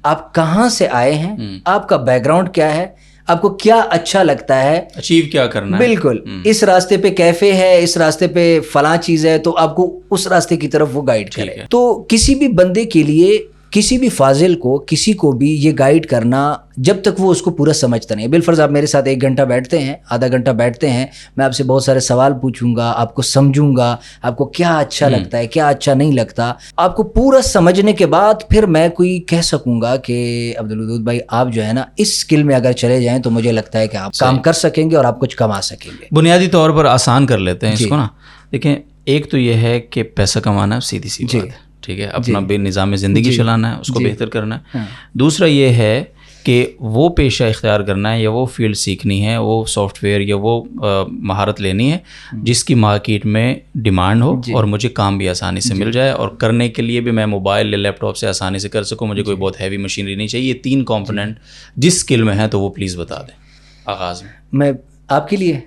آپ کہاں سے آئے ہیں, آپ کا بیک گراؤنڈ کیا ہے, آپ کو کیا اچھا لگتا ہے, اچیو کیا کرنا ہے. بالکل, اس راستے پہ کیفے ہے, اس راستے پہ فلاں چیز ہے, تو آپ کو اس راستے کی طرف وہ گائیڈ کرے. تو کسی بھی بندے کے لیے, کسی بھی فاضل کو, کسی کو بھی یہ گائیڈ کرنا جب تک وہ اس کو پورا سمجھتا نہیں. بالفرض آپ میرے ساتھ 1 گھنٹہ بیٹھتے ہیں, آدھا گھنٹہ بیٹھتے ہیں, میں آپ سے بہت سارے سوال پوچھوں گا, آپ کو سمجھوں گا, آپ کو کیا اچھا لگتا ہے, کیا اچھا نہیں لگتا, آپ کو پورا سمجھنے کے بعد پھر میں کوئی کہہ سکوں گا کہ عبدالودود بھائی آپ جو ہے نا اس اسکل میں اگر چلے جائیں تو مجھے لگتا ہے کہ آپ کام کر سکیں گے اور آپ کچھ کما سکیں گے. بنیادی طور پر آسان کر لیتے ہیں اس کو نا. دیکھیں, ایک تو یہ ہے کہ پیسہ کمانا سیدھی سی بات ہے, ٹھیک ہے, اپنا بے نظام زندگی چلانا ہے, اس کو بہتر کرنا ہے. دوسرا یہ ہے کہ وہ پیشہ اختیار کرنا ہے یا وہ فیلڈ سیکھنی ہے, وہ سافٹ ویئر یا وہ مہارت لینی ہے جس کی مارکیٹ میں ڈیمانڈ ہو اور مجھے کام بھی آسانی سے مل جائے, اور کرنے کے لیے بھی میں موبائل یا لیپ ٹاپ سے آسانی سے کر سکوں, مجھے کوئی بہت ہیوی مشینری نہیں چاہیے. یہ 3 کمپوننٹ جس اسکل میں ہے تو وہ پلیز بتا دیں آغاز میں. میں آپ کے لیے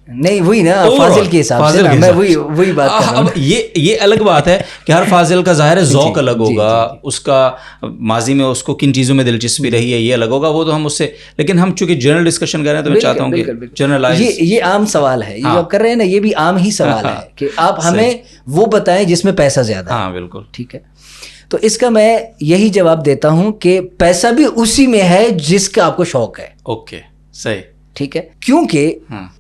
نہیں, وہی نا فاضل کے حساب سے میں وہی بات کر رہا ہوں. اب یہ الگ بات ہے کہ ہر فاضل کا ظاہر ہے ذوق الگ ہوگا, اس کا ماضی میں اس کو کن چیزوں میں دلچسپی رہی ہے یہ الگ ہوگا, وہ تو ہم اس سے, لیکن ہم چونکہ جنرل ڈسکشن کر رہے ہیں تو میں چاہتا ہوں کہ جنرلائز, یہ عام سوال ہے, یہ آپ کر رہے ہیں نا, یہ بھی عام ہی سوال ہے کہ آپ ہمیں وہ بتائیں جس میں پیسہ زیادہ ہے. ہاں بالکل ٹھیک ہے, تو اس کا میں یہی جواب دیتا ہوں کہ پیسہ بھی اسی میں ہے جس کا آپ کو شوق ہے. اوکے صحیح, ٹھیک ہے, کیونکہ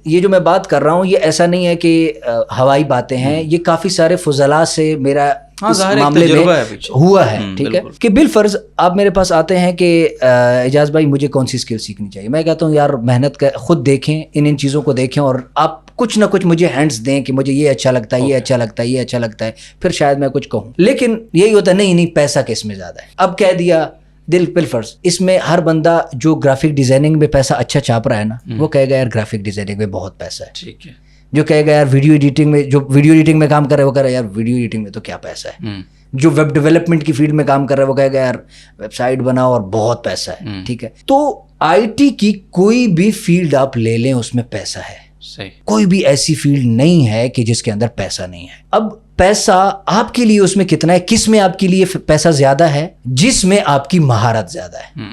یہ جو میں بات کر رہا ہوں یہ ایسا نہیں ہے کہ ہوائی باتیں ہیں, یہ کافی سارے فضلاء سے میرا اس معاملے میں ہوا ہے. ٹھیک ہے, کہ بالفرض آپ میرے پاس آتے ہیں کہ اعجاز بھائی مجھے کون سی اسکل سیکھنی چاہیے. میں کہتا ہوں یار محنت کر, خود دیکھیں ان چیزوں کو دیکھیں اور آپ کچھ نہ کچھ مجھے ہینڈس دیں کہ مجھے یہ اچھا لگتا ہے, یہ اچھا لگتا ہے, یہ اچھا لگتا ہے, پھر شاید میں کچھ کہوں. لیکن یہی ہوتا ہے نہیں پیسہ کس میں زیادہ ہے. اب کہہ دیا دل بالفرض, اس میں ہر بندہ جو گرافک ڈیزائننگ میں پیسہ اچھا چھاپ رہا ہے نا, وہ کہے گا یار گرافک ڈیزائننگ میں بہت پیسہ ہے. ٹھیک ہے, جو کہے گا یار ویڈیو ایڈیٹنگ میں, جو ویڈیو ایڈیٹنگ میں کام کر رہا ہے وہ کہہ رہا ہے یار ویڈیو ایڈیٹنگ میں تو کیا پیسہ ہے. جو ویب ڈیولپمنٹ کی فیلڈ میں کام کر رہا ہے وہ کہے گا یار ویب سائٹ بناؤ اور بہت پیسہ ہے. ٹھیک ہے, تو آئی ٹی کی کوئی بھی فیلڈ آپ لے لیں اس میں پیسہ ہے. کوئی بھی ایسی فیلڈ نہیں ہے کہ جس کے اندر پیسہ نہیں ہے. اب پیسہ آپ کے لیے اس میں کتنا ہے, کس میں آپ کے لیے پیسہ زیادہ ہے, جس میں آپ کی مہارت زیادہ ہے.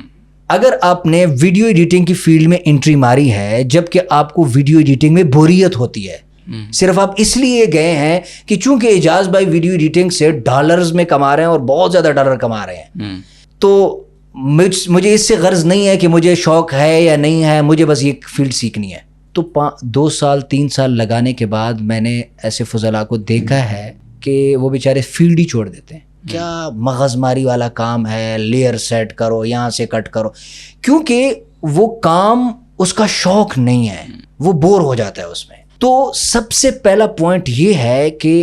اگر آپ نے ویڈیو ایڈیٹنگ کی فیلڈ میں انٹری ماری ہے جبکہ آپ کو ویڈیو ایڈیٹنگ میں بوریت ہوتی ہے, صرف آپ اس لیے گئے ہیں کہ چونکہ اعجاز بھائی ویڈیو ایڈیٹنگ سے ڈالرز میں کما رہے ہیں اور بہت زیادہ ڈالر کما رہے ہیں, تو مجھے اس سے غرض نہیں ہے کہ مجھے شوق ہے یا نہیں ہے, مجھے بس یہ فیلڈ سیکھنی ہے. تو 2 سال 3 سال لگانے کے بعد میں نے ایسے فضلاء کو دیکھا ہے کہ وہ بیچارے فیلڈ ہی چھوڑ دیتے ہیں. کیا مغز ماری والا کام ہے, لیئر سیٹ کرو, یہاں سے کٹ کرو, کیونکہ وہ کام اس کا شوق نہیں ہے, وہ بور ہو جاتا ہے اس میں. تو سب سے پہلا پوائنٹ یہ ہے کہ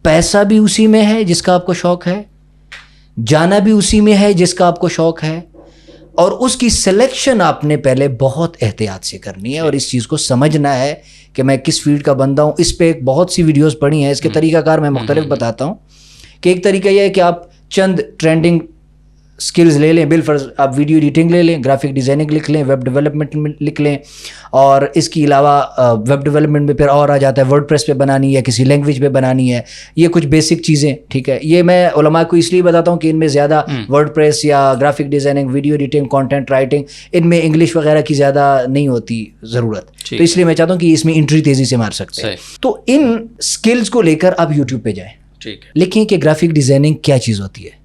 پیسہ بھی اسی میں ہے جس کا آپ کو شوق ہے, جانا بھی اسی میں ہے جس کا آپ کو شوق ہے, اور اس کی سلیکشن آپ نے پہلے بہت احتیاط سے کرنی ہے اور اس چیز کو سمجھنا ہے کہ میں کس فیلڈ کا بندہ ہوں. اس پہ بہت سی ویڈیوز پڑھی ہیں, اس کے طریقہ کار میں مختلف بتاتا ہوں. کہ ایک طریقہ یہ ہے کہ آپ چند ٹرینڈنگ سکلز لے لیں, بالفرض آپ ویڈیو ایڈیٹنگ لے لیں, گرافک ڈیزائننگ لکھ لیں, ویب ڈیولپمنٹ لکھ لیں, اور اس کے علاوہ ویب ڈیولپمنٹ میں پھر اور آ جاتا ہے ورڈ پریس پہ بنانی ہے, کسی لینگویج پہ بنانی ہے, یہ کچھ بیسک چیزیں. ٹھیک ہے, یہ میں علماء کو اس لیے بتاتا ہوں کہ ان میں زیادہ ورڈ پریس یا graphic designing, video editing, content writing, ان میں انگلش وغیرہ کی زیادہ نہیں ہوتی ضرورت, تو اس لیے میں چاہتا ہوں کہ اس میں انٹری تیزی سے مار سکتے ہیں. تو ان سکلز کو لے کر آپ یوٹیوب پہ جائیں, لکھیں کہ گرافک ڈیزائننگ کیا چیز ہوتی ہے,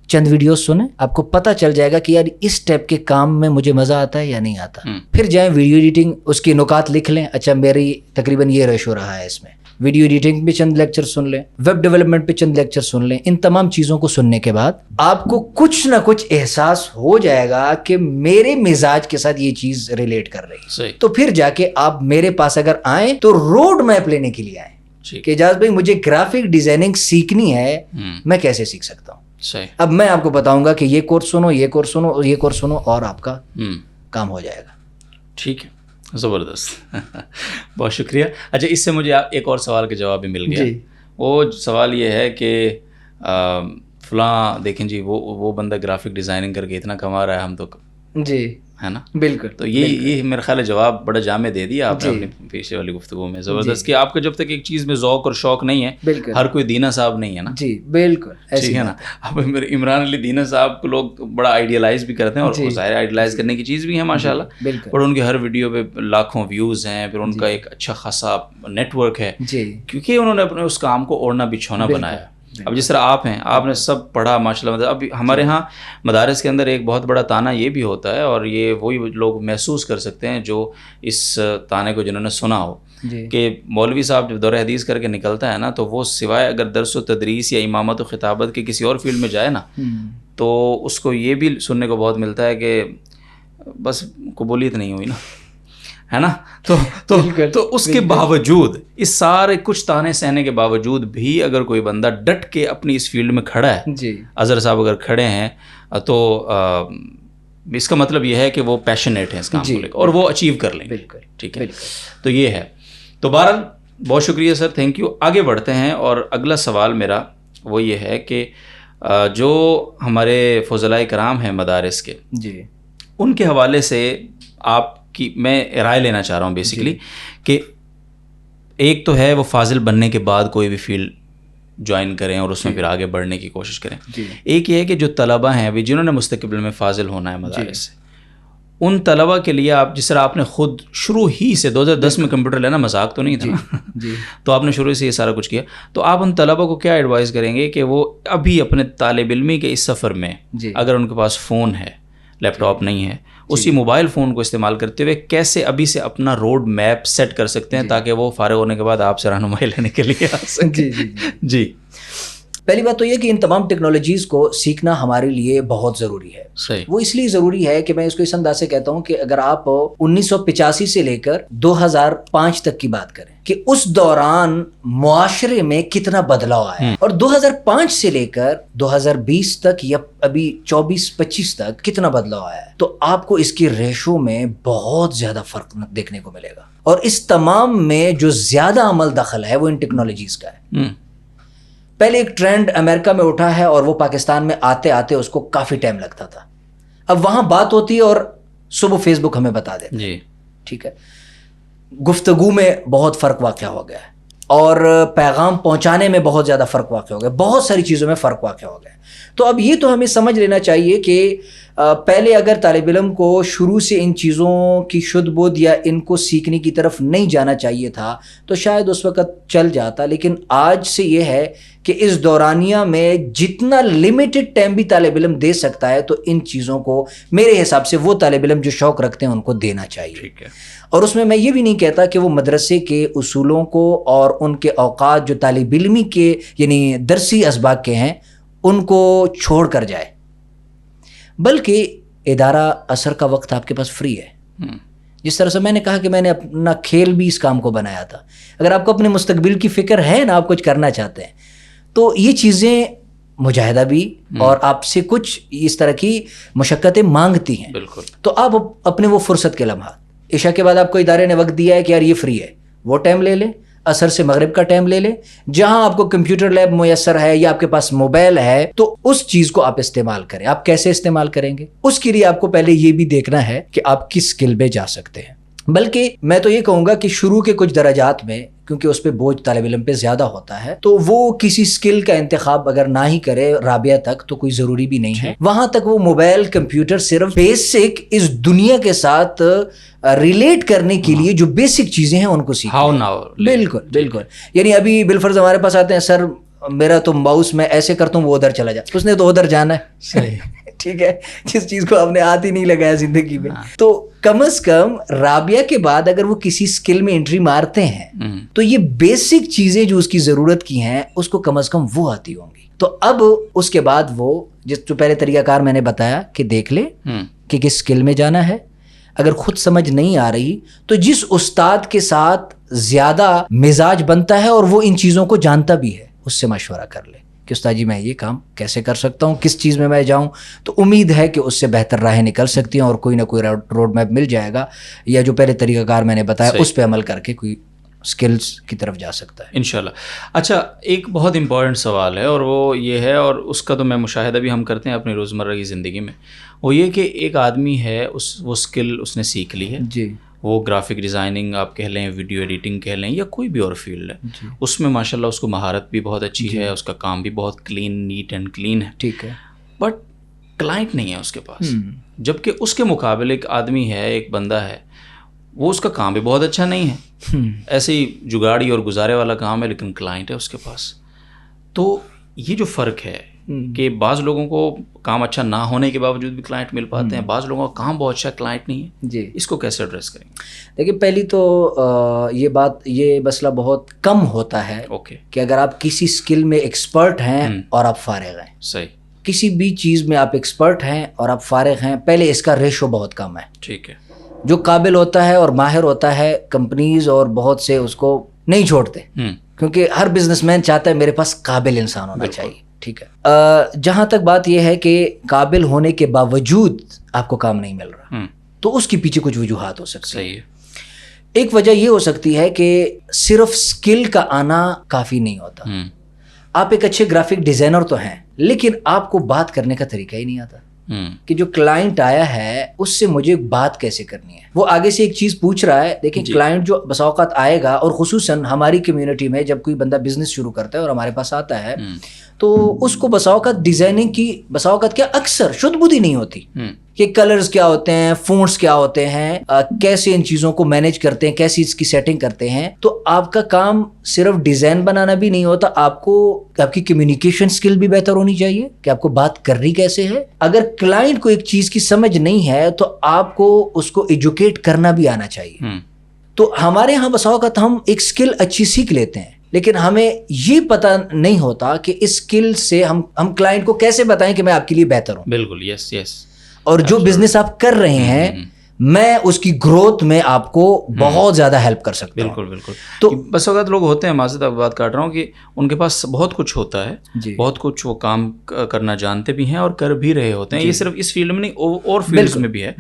چند ویڈیوز سنیں, آپ کو پتہ چل جائے گا کہ یار اس ٹائپ کے کام میں مجھے مزہ آتا ہے یا نہیں آتا. پھر جائیں ویڈیو ایڈیٹنگ, اس کے نکات لکھ لیں, اچھا میری تقریباً یہ ریشو رہا ہے اس میں, ویڈیو ایڈیٹنگ پہ چند لیکچر سن لیں, ویب ڈیولپمنٹ پہ چند لیکچر سن لیں. ان تمام چیزوں کو سننے کے بعد آپ کو کچھ نہ کچھ احساس ہو جائے گا کہ میرے مزاج کے ساتھ یہ چیز ریلیٹ کر رہی ہے. تو پھر جا کے آپ میرے پاس اگر آئیں تو روڈ میپ لینے کے لیے آئیں کہ اعجاز بھائی مجھے گرافک ڈیزائننگ سیکھنی ہے, میں کیسے سیکھ سکتا ہوں. اب میں آپ کو بتاؤں گا کہ یہ کورس سنو, یہ کورس سنو, یہ کورس سنو, اور آپ کا کام ہو جائے گا. ٹھیک ہے, زبردست, بہت شکریہ. اچھا, اس سے مجھے ایک اور سوال کا جواب بھی مل گیا. وہ سوال یہ ہے کہ فلاں دیکھیں جی وہ بندہ گرافک ڈیزائننگ کر کے اتنا کما رہا ہے, ہم تو جی ہے نا. بالکل, تو یہ میرا خیال ہے جواب بڑا جامع دے دیا آپ نے اپنی پیشے والی گفتگو میں. زبردست کہ آپ کو جب تک ایک چیز میں ذوق اور شوق نہیں ہے, ہر کوئی دینا صاحب نہیں ہے نا. جی بالکل, ٹھیک ہے نا. اب عمران علی دینا صاحب کو لوگ بڑا آئیڈیلائز بھی کرتے ہیں, اور ظاہر آئیڈیلائز کرنے کی چیز بھی ہے ماشاء اللہ, اور ان کے ہر ویڈیو پہ لاکھوں ویوز ہیں, پھر ان کا ایک اچھا خاصا نیٹ ورک ہے, کیونکہ انہوں نے اپنے اس کام کو اوڑھنا بچھونا بنایا. اب جس طرح آپ ہیں, آپ نے سب پڑھا ماشاء اللہ. اب ہمارے ہاں مدارس کے اندر ایک بہت بڑا تانا یہ بھی ہوتا ہے, اور یہ وہی لوگ محسوس کر سکتے ہیں جو اس تانے کو جنہوں نے سنا ہو, کہ مولوی صاحب جب دور حدیث کر کے نکلتا ہے نا, تو وہ سوائے اگر درس و تدریس یا امامت و خطابت کے کسی اور فیلڈ میں جائے نا, تو اس کو یہ بھی سننے کو بہت ملتا ہے کہ بس قبولیت نہیں ہوئی نا, ہے نا. تو اس کے باوجود اس سارے کچھ تانے سہنے کے باوجود بھی اگر کوئی بندہ ڈٹ کے اپنی اس فیلڈ میں کھڑا ہے, جی اظہر صاحب اگر کھڑے ہیں تو اس کا مطلب یہ ہے کہ وہ پیشنیٹ ہیں اس کام کو لے کر اور وہ اچیو کر لیں گے. ٹھیک ہے, تو یہ ہے. تو بہرحال بہت شکریہ سر, تھینک یو. آگے بڑھتے ہیں اور اگلا سوال میرا وہ یہ ہے کہ جو ہمارے فضلاء کرام ہیں مدارس کے, جی, ان کے حوالے سے آپ کی میں رائے لینا چاہ رہا ہوں بیسیکلی کہ ایک تو ہے وہ فاضل بننے کے بعد کوئی بھی فیلڈ جوائن کریں اور اس میں پھر آگے بڑھنے کی کوشش کریں. ایک یہ ہے کہ جو طلبہ ہیں ابھی جنہوں نے مستقبل میں فاضل ہونا ہے مدارس سے, ان طلبہ کے لیے آپ جس طرح آپ نے خود شروع ہی سے 2010 میں کمپیوٹر لینا مذاق تو نہیں تھا, تو آپ نے شروع سے یہ سارا کچھ کیا, تو آپ ان طلبہ کو کیا ایڈوائز کریں گے کہ وہ ابھی اپنے طالب علمی کے اس سفر میں اگر ان کے پاس فون ہے, لیپ ٹاپ نہیں ہے, اسی موبائل فون کو استعمال کرتے ہوئے کیسے ابھی سے اپنا روڈ میپ سیٹ کر سکتے ہیں تاکہ وہ فارغ ہونے کے بعد آپ سے رہنمائی لینے کے لیے آ سکیں؟ جی, پہلی بات تو یہ کہ ان تمام ٹیکنالوجیز کو سیکھنا ہمارے لیے بہت ضروری ہے. صحیح. وہ اس لیے ضروری ہے کہ میں اس کو اس انداز سے کہتا ہوں کہ اگر آپ 1985 سے لے کر 2005 تک کی بات کریں کہ اس دوران معاشرے میں کتنا بدلاؤ آیا, اور 2005 سے لے کر 2020 تک یا ابھی 24-25 تک کتنا بدلاؤ آیا ہے, تو آپ کو اس کی ریشو میں بہت زیادہ فرق دیکھنے کو ملے گا. اور اس تمام میں جو زیادہ عمل دخل ہے وہ ان ٹیکنالوجیز کا ہے. پہلے ایک ٹرینڈ امریکہ میں اٹھا ہے اور وہ پاکستان میں آتے آتے اس کو کافی ٹائم لگتا تھا. اب وہاں بات ہوتی ہے اور صبح فیس بک ہمیں بتا دیتے ہیں. ٹھیک ہے, گفتگو میں بہت فرق واقع ہو گیا ہے اور پیغام پہنچانے میں بہت زیادہ فرق واقع ہو گیا, بہت ساری چیزوں میں فرق واقع ہو گیا. تو اب یہ تو ہمیں سمجھ لینا چاہیے کہ پہلے اگر طالب علم کو شروع سے ان چیزوں کی شد بدھ یا ان کو سیکھنے کی طرف نہیں جانا چاہیے تھا تو شاید اس وقت چل جاتا, لیکن آج سے یہ ہے کہ اس دورانیہ میں جتنا لمیٹڈ ٹائم بھی طالب علم دے سکتا ہے تو ان چیزوں کو میرے حساب سے وہ طالب علم جو شوق رکھتے ہیں ان کو دینا چاہیے. ٹھیک ہے, اور اس میں یہ بھی نہیں کہتا کہ وہ مدرسے کے اصولوں کو اور ان کے اوقات جو طالب علمی کے یعنی درسی اسباق کے ہیں ان کو چھوڑ کر جائے, بلکہ ادارہ اثر کا وقت آپ کے پاس فری ہے. جس طرح سے میں نے کہا کہ میں نے اپنا کھیل بھی اس کام کو بنایا تھا. اگر آپ کو اپنے مستقبل کی فکر ہے نا, آپ کچھ کرنا چاہتے ہیں, تو یہ چیزیں مجاہدہ بھی اور آپ سے کچھ اس طرح کی مشقتیں مانگتی ہیں. بالکل. تو آپ اپنے وہ فرصت کے لمحات, عشاء کے بعد آپ کو ادارے نے وقت دیا ہے کہ یار یہ فری ہے, وہ ٹائم لے لیں. عصر سے مغرب کا ٹائم لے لیں, جہاں آپ کو کمپیوٹر لیب میسر ہے یا آپ کے پاس موبائل ہے تو اس چیز کو آپ استعمال کریں. آپ کیسے استعمال کریں گے اس کے لیے آپ کو پہلے یہ بھی دیکھنا ہے کہ آپ کس اسکل پہ جا سکتے ہیں. بلکہ میں تو یہ کہوں گا کہ شروع کے کچھ درجات میں کیونکہ اس پہ بوجھ طالب علم پہ زیادہ ہوتا ہے تو وہ کسی اسکل کا انتخاب اگر نہ ہی کرے رابعہ تک تو کوئی ضروری بھی نہیں ہے. وہاں تک وہ موبائل کمپیوٹر صرف بیسک اس دنیا کے ساتھ ریلیٹ کرنے کے لیے جو بیسک چیزیں ہیں ان کو سیکھیں. بالکل. یعنی ابھی بالفرض ہمارے پاس آتے ہیں, سر میرا تو ماؤس میں ایسے کرتا ہوں وہ ادھر چلا جائے, اس نے تو ادھر جانا ہے. صحیح. ٹھیک ہے, جس چیز کو آپ نے ہاتھ ہی نہیں لگایا زندگی میں. تو کم از کم رابعہ کے بعد اگر وہ کسی اسکل میں انٹری مارتے ہیں تو یہ بیسک چیزیں جو اس کی ضرورت کی ہیں اس کو کم از کم وہ آتی ہوں گی. تو اب اس کے بعد وہ جو پہلے طریقہ کار میں نے بتایا کہ دیکھ لے کہ کس اسکل میں جانا ہے. اگر خود سمجھ نہیں آ رہی تو جس استاد کے ساتھ زیادہ مزاج بنتا ہے اور وہ ان چیزوں کو جانتا بھی ہے اس سے مشورہ کر لے کہ استاد جی میں یہ کام کیسے کر سکتا ہوں, کس چیز میں میں جاؤں. تو امید ہے کہ اس سے بہتر راہیں نکل سکتی ہیں اور کوئی نہ کوئی روڈ میپ مل جائے گا یا جو پہلے طریقہ کار میں نے بتایا اس پہ عمل کر کے کوئی اسکلز کی طرف جا سکتا ہے انشاءاللہ. اچھا, ایک بہت امپورٹنٹ سوال ہے اور وہ یہ ہے اور اس کا تو میں مشاہدہ بھی ہم کرتے ہیں اپنی روزمرہ کی زندگی میں, وہ یہ کہ ایک آدمی ہے وہ اسکل اس نے سیکھ لی ہے. جی. وہ گرافک ڈیزائننگ آپ کہہ لیں, ویڈیو ایڈیٹنگ کہہ لیں یا کوئی بھی اور فیلڈ ہے, اس میں ماشاءاللہ اس کو مہارت بھی بہت اچھی ہے, اس کا کام بھی بہت کلین, نیٹ اینڈ کلین ہے. ٹھیک ہے. بٹ کلائنٹ نہیں ہے اس کے پاس, جبکہ اس کے مقابلے ایک آدمی ہے, ایک بندہ ہے, وہ اس کا کام بھی بہت اچھا نہیں ہے, ایسے ہی جگاڑی اور گزارے والا کام ہے لیکن کلائنٹ ہے اس کے پاس. تو یہ جو فرق ہے کہ بعض لوگوں کو کام اچھا نہ ہونے کے باوجود بھی کلائنٹ مل پاتے ہیں, بعض لوگوں کا کام بہت اچھا کلائنٹ نہیں ہے. جی. اس کو کیسے ایڈریس کریں گے؟ دیکھیے پہلی تو یہ مسئلہ بہت کم ہوتا ہے کہ اگر آپ کسی اسکل میں ایکسپرٹ ہیں اور آپ فارغ ہیں. صحیح. کسی بھی چیز میں آپ ایکسپرٹ ہیں اور آپ فارغ ہیں, پہلے اس کا ریشو بہت کم ہے. ٹھیک ہے. جو قابل ہوتا ہے اور ماہر ہوتا ہے کمپنیز اور بہت سے اس کو نہیں چھوڑتے, کیونکہ ہر بزنس مین چاہتا ہے میرے پاس قابل انسان ہونا چاہیے. ٹھیک ہے, جہاں تک بات یہ ہے کہ قابل ہونے کے باوجود آپ کو کام نہیں مل رہا, تو اس کے پیچھے کچھ وجوہات ہو سکتی ہیں. ایک وجہ یہ ہو سکتی ہے کہ صرف سکل کا آنا کافی نہیں ہوتا. آپ ایک اچھے گرافک ڈیزائنر تو ہیں, لیکن آپ کو بات کرنے کا طریقہ ہی نہیں آتا کہ جو کلائنٹ آیا ہے اس سے مجھے بات کیسے کرنی ہے. وہ آگے سے ایک چیز پوچھ رہا ہے, دیکھیں کلائنٹ جو بسا اوقات آئے گا, اور خصوصاً ہماری کمیونٹی میں جب کوئی بندہ بزنس شروع کرتا ہے اور ہمارے پاس آتا ہے تو اس کو بسا اوقات ڈیزائننگ کی بسا اوقات کیا اکثر شدھ بدھی نہیں ہوتی کہ کلرز کیا ہوتے ہیں, فونٹس کیا ہوتے ہیں, کیسے ان چیزوں کو مینیج کرتے ہیں, کیسی اس کی سیٹنگ کرتے ہیں. تو آپ کا کام صرف ڈیزائن بنانا بھی نہیں ہوتا, آپ کو آپ کی کمیونیکیشن سکل بھی بہتر ہونی چاہیے کہ آپ کو بات کرنی کیسے ہے. اگر کلائنٹ کو ایک چیز کی سمجھ نہیں ہے تو آپ کو اس کو ایجوکیٹ کرنا بھی آنا چاہیے. تو ہمارے یہاں بسا اوقات ہم ایک سکل اچھی سیکھ لیتے ہیں, لیکن ہمیں یہ پتہ نہیں ہوتا کہ اس سکل سے ہم کلائنٹ کو کیسے بتائیں کہ میں آپ کے لیے بہتر ہوں. بالکل, یس یس. اور جو بزنس آپ کر رہے ہیں میں اس کی گروتھ میں آپ کو بہت زیادہ ہیلپ کر سکتا ہوں. بالکل بالکل. تو بس اوقات لوگ ہوتے ہیں, معذرت اب بات کاٹ رہا ہوں, کہ ان کے پاس بہت کچھ ہوتا ہے, بہت کچھ وہ کام کرنا جانتے بھی ہیں اور کر بھی رہے ہوتے ہیں. یہ صرف اس فیلڈ میں نہیں, اور فیلڈز میں بھی ہے,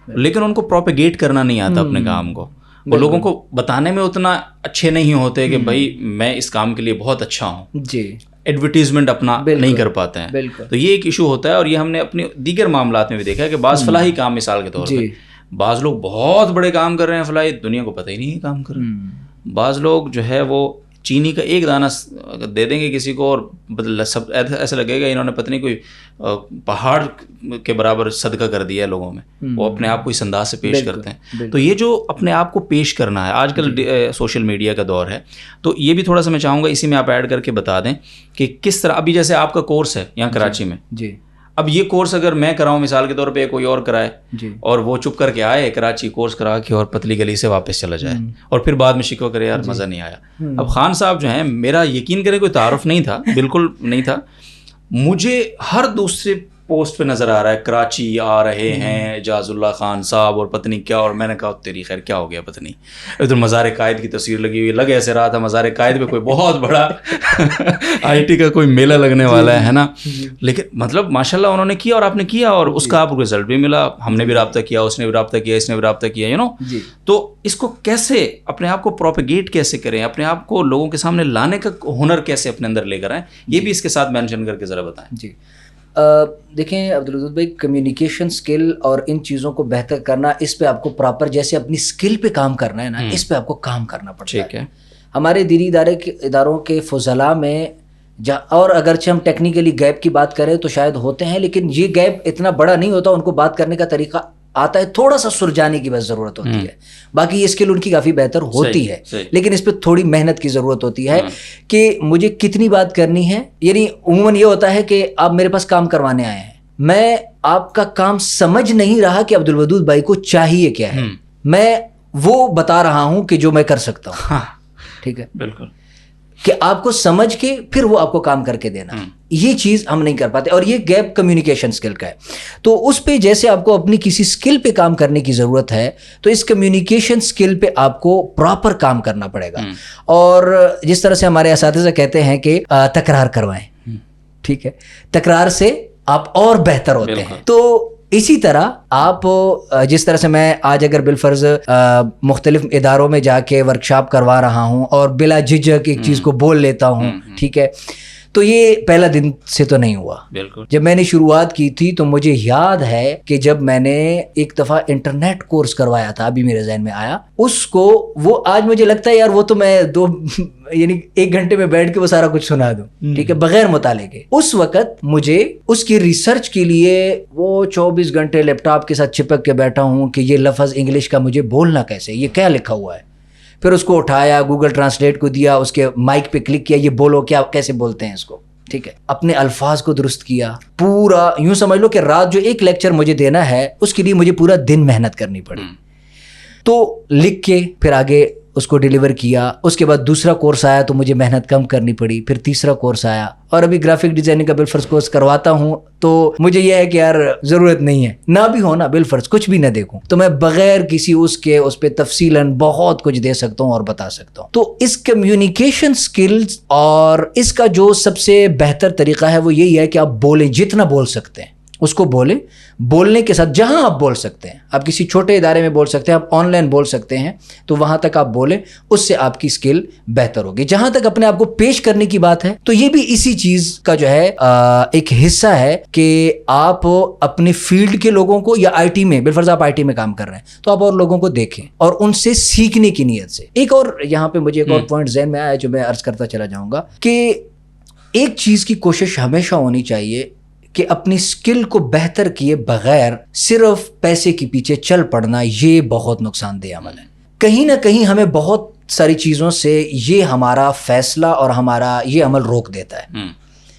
لیکن ان کو پروپیگیٹ کرنا نہیں آتا اپنے کام کو. وہ لوگوں کو بتانے میں اتنا اچھے نہیں ہوتے کہ بھائی میں اس کام کے لیے بہت اچھا ہوں. جی, ایڈورٹیزمنٹ اپنا نہیں کر پاتے ہیں. تو یہ ایک ایشو ہوتا ہے, اور یہ ہم نے اپنے دیگر معاملات میں بھی دیکھا ہے کہ بعض فلاحی کام مثال کے طور پہ بعض لوگ بہت بڑے کام کر رہے ہیں فلاحی, دنیا کو پتہ ہی نہیں ہے کام کر رہے ہیں. بعض لوگ جو ہے وہ چینی کا ایک دانہ دے دیں گے کسی کو اور سب ایسا لگے گا انہوں نے پتہ نہیں کوئی پہاڑ کے برابر صدقہ کر دیا ہے لوگوں میں. وہ اپنے آپ کو اس انداز سے پیش کرتے ہیں. تو یہ جو اپنے آپ کو پیش کرنا ہے, آج کل سوشل میڈیا کا دور ہے, تو یہ بھی تھوڑا سا میں چاہوں گا اسی میں آپ ایڈ کر کے بتا دیں کہ کس طرح, ابھی جیسے آپ کا کورس ہے یہاں کراچی میں, اب یہ کورس اگر میں کراؤں مثال کے طور پہ کوئی اور کرائے, اور وہ چپ کر کے آئے کراچی کورس کرا کے اور پتلی گلی سے واپس چلا جائے, اور پھر بعد میں شکوہ کرے یار مزہ نہیں آیا. اب خان صاحب جو ہیں, میرا یقین کریں کوئی تعارف نہیں تھا, بالکل نہیں تھا, مجھے ہر دوسرے پوسٹ پہ نظر آ رہا ہے کراچی آ رہے ہیں اعجاز اللہ خان صاحب اور پتہ نہیں کیا, اور میں نے کہا تیری خیر کیا ہو گیا پتہ نہیں. ادھر مزار قائد کی تصویر لگی ہوئی, لگ ایسے رہا تھا مزار قائد پہ کوئی بہت بڑا آئی ٹی کا کوئی میلہ لگنے والا ہے نا. لیکن مطلب ماشاء اللہ انہوں نے کیا اور آپ نے کیا, اور اس کا آپ کو رزلٹ بھی ملا, ہم نے بھی رابطہ کیا, اس نے بھی رابطہ کیا, اس نے بھی رابطہ کیا, یو نو. تو اس کو کیسے اپنے آپ کو پروپیگیٹ کیسے کریں, اپنے آپ کو لوگوں کے سامنے لانے کا ہنر کیسے اپنے اندر لے کر آئیں, یہ بھی اس کے ساتھ مینشن کر کے ذرا بتائیں. جی دیکھیں عبدالودود بھائی, کمیونیکیشن سکل اور ان چیزوں کو بہتر کرنا, اس پہ آپ کو پراپر جیسے اپنی سکل پہ کام کرنا ہے نا, اس پہ آپ کو کام کرنا پڑتا ہے. ہمارے دینی اداروں کے فضلاء میں اور اگرچہ ہم ٹیکنیکلی گیپ کی بات کریں تو شاید ہوتے ہیں, لیکن یہ گیپ اتنا بڑا نہیں ہوتا. ان کو بات کرنے کا طریقہ آتا ہے, تھوڑا سا سلجھانے کی بس ضرورت ہوتی ہے. باقی یہ اسکل ان کی کافی بہتر ہوتی ہے, لیکن اس پہ تھوڑی محنت کی ضرورت ہوتی ہے کہ مجھے کتنی بات کرنی ہے. یعنی عموماً یہ ہوتا ہے کہ آپ میرے پاس کام کروانے آئے ہیں, میں آپ کا کام سمجھ نہیں رہا کہ عبدالودود بھائی کو چاہیے کیا ہے, میں وہ بتا رہا ہوں کہ جو میں کر سکتا ہوں. ٹھیک ہے, بالکل, کہ آپ کو سمجھ کے پھر وہ آپ کو کام کر کے دینا, یہ چیز ہم نہیں کر پاتے, اور یہ گیپ کمیونیکیشن سکل کا ہے. تو اس پہ جیسے آپ کو اپنی کسی سکل پہ کام کرنے کی ضرورت ہے, تو اس کمیونیکیشن سکل پہ آپ کو پراپر کام کرنا پڑے گا. اور جس طرح سے ہمارے اساتذہ کہتے ہیں کہ تکرار کروائیں, ٹھیک ہے, تکرار سے آپ اور بہتر ہوتے ہیں. تو اسی طرح آپ جس طرح سے میں آج اگر بالفرض مختلف اداروں میں جا کے ورکشاپ کروا رہا ہوں اور بلا جھجک ایک چیز کو بول لیتا ہوں, ٹھیک ہے, تو یہ پہلا دن سے تو نہیں ہوا. جب میں نے شروعات کی تھی تو مجھے یاد ہے کہ جب میں نے ایک دفعہ انٹرنیٹ کورس کروایا تھا, ابھی میرے ذہن میں آیا, اس کو وہ آج مجھے لگتا ہے یار وہ تو میں یعنی 1 گھنٹے میں بیٹھ کے وہ سارا کچھ سنا دوں, ٹھیک ہے, بغیر مطالعے کے. اس وقت مجھے اس کی ریسرچ کے لیے وہ 24 گھنٹے لیپ ٹاپ کے ساتھ چپک کے بیٹھا ہوں کہ یہ لفظ انگلش کا مجھے بولنا کیسے, یہ کیا لکھا ہوا ہے. پھر اس کو اٹھایا, گوگل ٹرانسلیٹ کو دیا, اس کے مائک پہ کلک کیا, یہ بولو کیا, کیسے بولتے ہیں اس کو, ٹھیک ہے, اپنے الفاظ کو درست کیا. پورا یوں سمجھ لو کہ رات جو ایک لیکچر مجھے دینا ہے اس کے لیے مجھے پورا دن محنت کرنی پڑی. تو لکھ کے پھر آگے اس کو ڈیلیور کیا, اس کے بعد دوسرا کورس آیا تو مجھے محنت کم کرنی پڑی, پھر تیسرا کورس آیا, اور ابھی گرافک ڈیزائننگ کا بالفرض کورس کرواتا ہوں تو مجھے یہ ہے کہ یار ضرورت نہیں ہے, نہ بھی ہو نا بالفرض کچھ بھی نہ دیکھوں تو میں بغیر کسی اس پہ تفصیلاً بہت کچھ دے سکتا ہوں اور بتا سکتا ہوں. تو اس کمیونیکیشن سکلز اور اس کا جو سب سے بہتر طریقہ ہے وہ یہی ہے کہ آپ بولیں, جتنا بول سکتے ہیں اس کو بولیں. بولنے کے ساتھ جہاں آپ بول سکتے ہیں, آپ کسی چھوٹے ادارے میں بول سکتے ہیں, آپ آن لائن بول سکتے ہیں, تو وہاں تک آپ بولیں, اس سے آپ کی اسکل بہتر ہوگی. جہاں تک اپنے آپ کو پیش کرنے کی بات ہے تو یہ بھی اسی چیز کا جو ہے ایک حصہ ہے کہ آپ اپنے فیلڈ کے لوگوں کو, یا آئی ٹی میں بالفرض آپ آئی ٹی میں کام کر رہے ہیں تو آپ اور لوگوں کو دیکھیں اور ان سے سیکھنے کی نیت سے. ایک اور یہاں پہ مجھے ایک اور پوائنٹ ذہن میں آیا جو میں عرض کرتا چلا جاؤں گا کہ ایک چیز کی کوشش ہمیشہ ہونی چاہیے کہ اپنی سکل کو بہتر کیے بغیر صرف پیسے کے پیچھے چل پڑنا یہ بہت نقصان دہ عمل ہے. کہیں نہ کہیں ہمیں بہت ساری چیزوں سے یہ ہمارا فیصلہ اور ہمارا یہ عمل روک دیتا ہے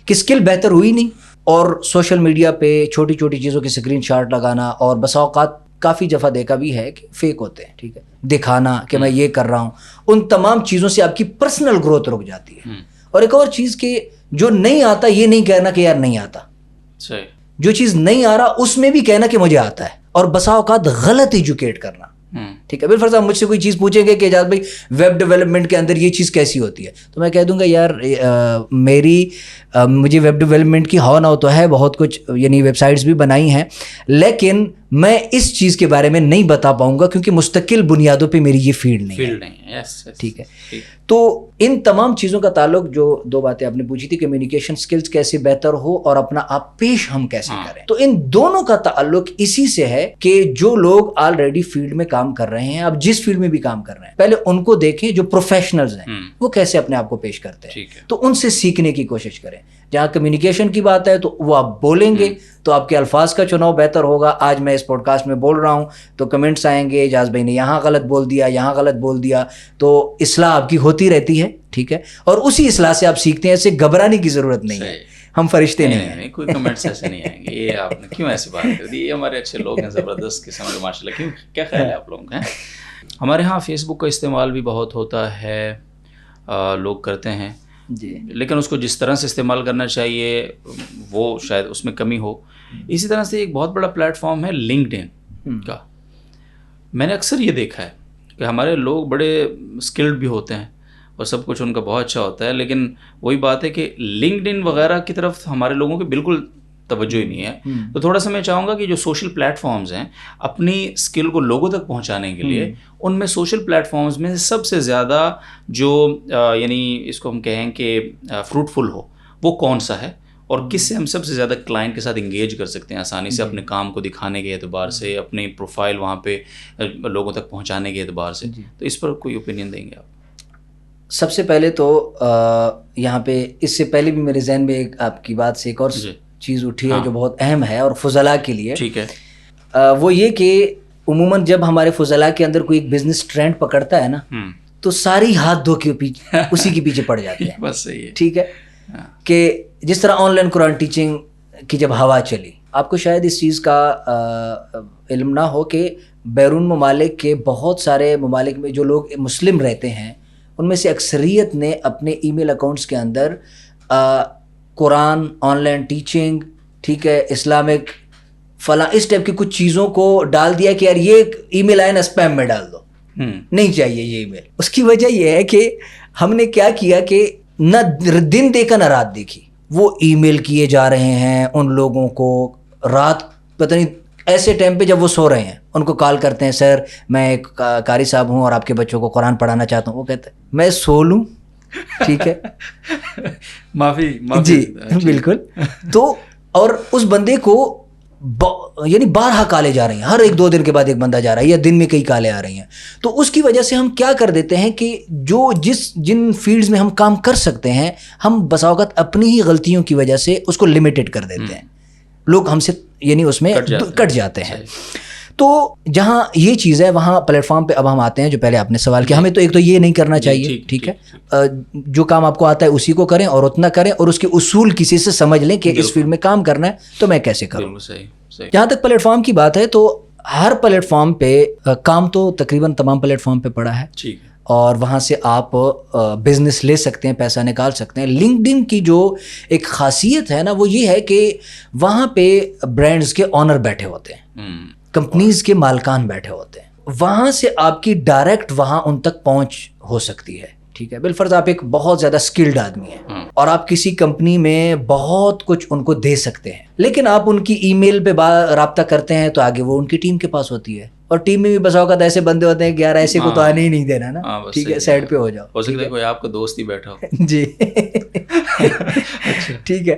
کہ سکل بہتر ہوئی نہیں, اور سوشل میڈیا پہ چھوٹی چھوٹی چیزوں کے اسکرین شاٹ لگانا, اور بسا اوقات کافی دفعہ دیکھا بھی ہے کہ فیک ہوتے ہیں, ٹھیک ہے, دکھانا کہ میں یہ کر رہا ہوں, ان تمام چیزوں سے آپ کی پرسنل گروتھ رک جاتی ہے. اور ایک اور چیز کہ جو نہیں آتا یہ نہیں کہنا کہ یار نہیں آتا, جو چیز نہیں آ رہا اس میں بھی کہنا کہ مجھے آتا ہے, اور بسا اوقات غلط ایجوکیٹ کرنا. ٹھیک ہے, بالفرض آپ مجھ سے کوئی چیز پوچھیں گے کہ اعجاز بھائی ویب ڈیولپمنٹ کے اندر یہ چیز کیسی ہوتی ہے, تو میں کہہ دوں گا یار مجھے ویب ڈیولپمنٹ کی ہوا نہ ہو تو ہے, بہت کچھ یعنی ویب سائٹس بھی بنائی ہیں, لیکن میں اس چیز کے بارے میں نہیں بتا پاؤں گا کیونکہ مستقل بنیادوں پہ میری یہ فیلڈ نہیں ہے. ٹھیک ہے, تو ان تمام چیزوں کا تعلق, جو دو باتیں آپ نے پوچھی تھی, کمیونیکیشن سکلز کیسے بہتر ہو اور اپنا آپ پیش ہم کیسے کریں, تو ان دونوں کا تعلق اسی سے ہے کہ جو لوگ آلریڈی فیلڈ میں کام کر رہے ہیں, آپ جس فیلڈ میں بھی کام کر رہے ہیں, پہلے ان کو دیکھیں جو پروفیشنلز ہیں وہ کیسے اپنے آپ کو پیش کرتے ہیں, تو ان سے سیکھنے کی کوشش کریں. جہاں کمیونیکیشن کی بات ہے تو وہ آپ بولیں گے تو آپ کے الفاظ کا چناؤ بہتر ہوگا. آج میں اس پوڈ کاسٹ میں بول رہا ہوں تو کمنٹس آئیں گے, اعجاز بھائی نے یہاں غلط بول دیا, یہاں غلط بول دیا, تو اصلاح آپ کی ہوتی رہتی ہے. ٹھیک ہے, اور اسی اصلاح سے آپ سیکھتے ہیں, ایسے گھبرانے کی ضرورت نہیں ہے, ہم فرشتے نہیں ہیں. کوئی کمنٹس ایسے نہیں آئیں گے, یہ آپ نے کیوں ایسی بات کر دی, یہ ہمارے اچھے لوگ ہیں, زبردست قسم کے, ماشاء اللہ. کیوں, کیا خیال ہے آپ لوگوں کا؟ ہمارے ہاں فیس بک کا استعمال بھی بہت ہوتا ہے, لوگ کرتے ہیں جی, لیکن اس کو جس طرح سے استعمال کرنا چاہیے وہ شاید اس میں کمی ہو. اسی طرح سے ایک بہت بڑا پلیٹ فارم ہے لنکڈ ان کا. میں نے اکثر یہ دیکھا ہے کہ ہمارے لوگ بڑے اسکلڈ بھی ہوتے ہیں اور سب کچھ ان کا بہت اچھا ہوتا ہے, لیکن وہی بات ہے کہ لنکڈ ان وغیرہ کی طرف ہمارے لوگوں کی بالکل توجہ ہی نہیں ہے. تو تھوڑا سا میں چاہوں گا کہ جو سوشل پلیٹ فارمز ہیں اپنی اسکل کو لوگوں تک پہنچانے کے لیے, ان میں سوشل پلیٹ فارمز میں سب سے زیادہ جو یعنی اس کو ہم کہیں کہ فروٹفل ہو وہ کون سا ہے, اور کس سے ہم سب سے زیادہ کلائنٹ کے ساتھ انگیج کر سکتے ہیں آسانی سے, اپنے کام کو دکھانے کے اعتبار سے, اپنی پروفائل وہاں پہ لوگوں تک پہنچانے کے اعتبار سے. تو اس پر کوئی اوپینین دیں گے آپ؟ سب سے پہلے تو یہاں پہ اس سے پہلے بھی میرے ذہن میں آپ کی بات سے ایک اور چیز اٹھی ہے جو بہت اہم ہے اور فضلاء کے لیے. ٹھیک ہے, وہ یہ کہ عموماً جب ہمارے فضلاء کے اندر کوئی ایک بزنس ٹرینڈ پکڑتا ہے نا تو ساری ہاتھ دھو کے اسی کے پیچھے پڑ جاتے ہیں. بس صحیح ہے. ٹھیک ہے, کہ جس طرح آن لائن قرآن ٹیچنگ کی جب ہوا چلی, آپ کو شاید اس چیز کا علم نہ ہو کہ بیرون ممالک کے بہت سارے ممالک میں جو لوگ مسلم رہتے ہیں ان میں سے اکثریت نے اپنے ای میل اکاؤنٹس کے اندر قرآن, آن لائن ٹیچنگ, ٹھیک ہے, اسلامک فلاں اس ٹائپ کی کچھ چیزوں کو ڈال دیا کہ یار یہ ای میل آئے نا اسپیم میں ڈال دو, نہیں چاہیے یہ ای میل. اس کی وجہ یہ ہے کہ ہم نے کیا کیا کہ نہ دن دیکھا نہ رات دیکھی, وہ ای میل کیے جا رہے ہیں ان لوگوں کو, رات پتہ نہیں ایسے ٹائم پہ جب وہ سو رہے ہیں ان کو کال کرتے ہیں, سر میں ایک قاری صاحب ہوں اور آپ کے بچوں کو قرآن پڑھانا چاہتا ہوں. وہ کہتے ہیں میں سو لوں, ٹھیک ہے, معافی جی بالکل. تو اور اس بندے کو یعنی بارہا کالے جا رہی ہیں, ہر ایک 2 دن کے بعد ایک بندہ جا رہا ہے یا دن میں کئی کالے آ رہی ہیں. تو اس کی وجہ سے ہم کیا کر دیتے ہیں کہ جن فیلڈز میں ہم کام کر سکتے ہیں ہم بسا اوقات اپنی ہی غلطیوں کی وجہ سے اس کو لمیٹڈ کر دیتے ہیں, لوگ ہم سے یعنی اس میں کٹ جاتے ہیں. تو جہاں یہ چیز ہے وہاں پلیٹ فارم پہ اب ہم آتے ہیں جو پہلے آپ نے سوال کیا. ہمیں تو ایک تو یہ نہیں کرنا چاہیے, ٹھیک ہے, جو کام آپ کو آتا ہے اسی کو کریں اور اتنا کریں, اور اس کے اصول کسی سے سمجھ لیں کہ اس فیلڈ میں کام کرنا ہے تو میں کیسے کروں. جہاں تک پلیٹ فارم کی بات ہے تو ہر پلیٹ فارم پہ کام تو تقریباً تمام پلیٹ فارم پہ پڑا ہے. اور وہاں سے آپ بزنس لے سکتے ہیں, پیسہ نکال سکتے ہیں. لنکڈ کی جو ایک خاصیت ہے نا وہ یہ ہے کہ وہاں پہ برانڈز کے آنر بیٹھے ہوتے ہیں, کمپنیز کے مالکان بیٹھے ہوتے ہیں, وہاں سے آپ کی ڈائریکٹ وہاں ان تک پہنچ ہو سکتی ہے. ٹھیک ہے, بالفرض آپ ایک بہت زیادہ اسکلڈ آدمی ہیں اور آپ کسی کمپنی میں بہت کچھ ان کو دے سکتے ہیں, لیکن آپ ان کی ای میل پہ رابطہ کرتے ہیں تو آگے وہ ان کی ٹیم کے پاس ہوتی ہے, اور ٹیم میں بھی بس اوقات ایسے بندے ہوتے ہیں کہ یار ایسے کو تو آنے ہی نہیں دینا نا, ٹھیک ہے, سائڈ پہ ہو جاؤ, ہو سکتا ہے کوئی آپ کا دوست ہی بیٹھا ہو. جی ٹھیک ہے.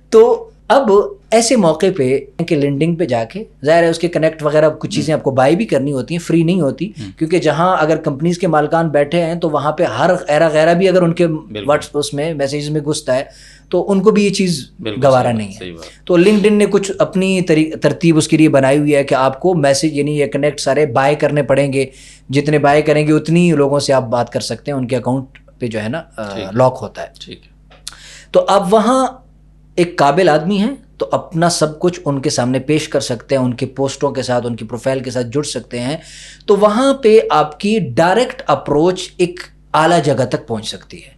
تو اب ایسے موقع پہ کہ لنکڈن پہ جا کے ظاہر ہے اس کے کنیکٹ وغیرہ کچھ چیزیں آپ کو بائی بھی کرنی ہوتی ہیں, فری نہیں ہوتی, کیونکہ جہاں اگر کمپنیز کے مالکان بیٹھے ہیں تو وہاں پہ ہر غیرہ بھی اگر ان کے واٹس اس میں میسیجز میں گھستا ہے تو ان کو بھی یہ چیز گوارا نہیں ہے. تو لنکڈن نے کچھ اپنی ترتیب اس کے لیے بنائی ہوئی ہے کہ آپ کو میسیج یعنی یہ کنیکٹ سارے بائی کرنے پڑیں گے, جتنے بائی کریں گے اتنی لوگوں سے آپ بات کر سکتے ہیں, ان کے اکاؤنٹ پہ جو ہے نا لاک ہوتا ہے. تو آپ وہاں ایک قابل آدمی ہیں تو اپنا سب کچھ ان کے سامنے پیش کر سکتے ہیں, ان کے پوسٹوں کے ساتھ, ان کی پروفائل کے ساتھ جڑ سکتے ہیں. تو وہاں پہ آپ کی ڈائریکٹ اپروچ ایک اعلیٰ جگہ تک پہنچ سکتی ہے,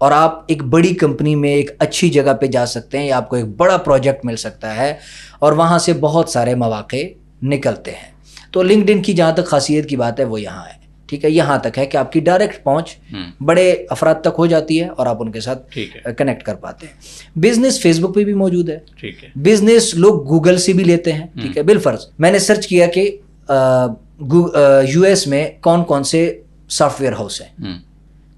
اور آپ ایک بڑی کمپنی میں ایک اچھی جگہ پہ جا سکتے ہیں, یا آپ کو ایک بڑا پروجیکٹ مل سکتا ہے, اور وہاں سے بہت سارے مواقع نکلتے ہیں. تو لنکڈن کی جہاں تک خاصیت کی بات ہے وہ یہاں ہے. ٹھیک ہے, یہاں تک ہے کہ آپ کی ڈائریکٹ پہنچ بڑے افراد تک ہو جاتی ہے اور آپ ان کے ساتھ کنیکٹ کر پاتے ہیں. بزنس فیس بک پہ بھی موجود ہے, بزنس لوگ گوگل سے بھی لیتے ہیں. ٹھیک ہے, بالفرض میں نے سرچ کیا کہ یو ایس میں کون کون سے سافٹ ویئر ہاؤس ہیں,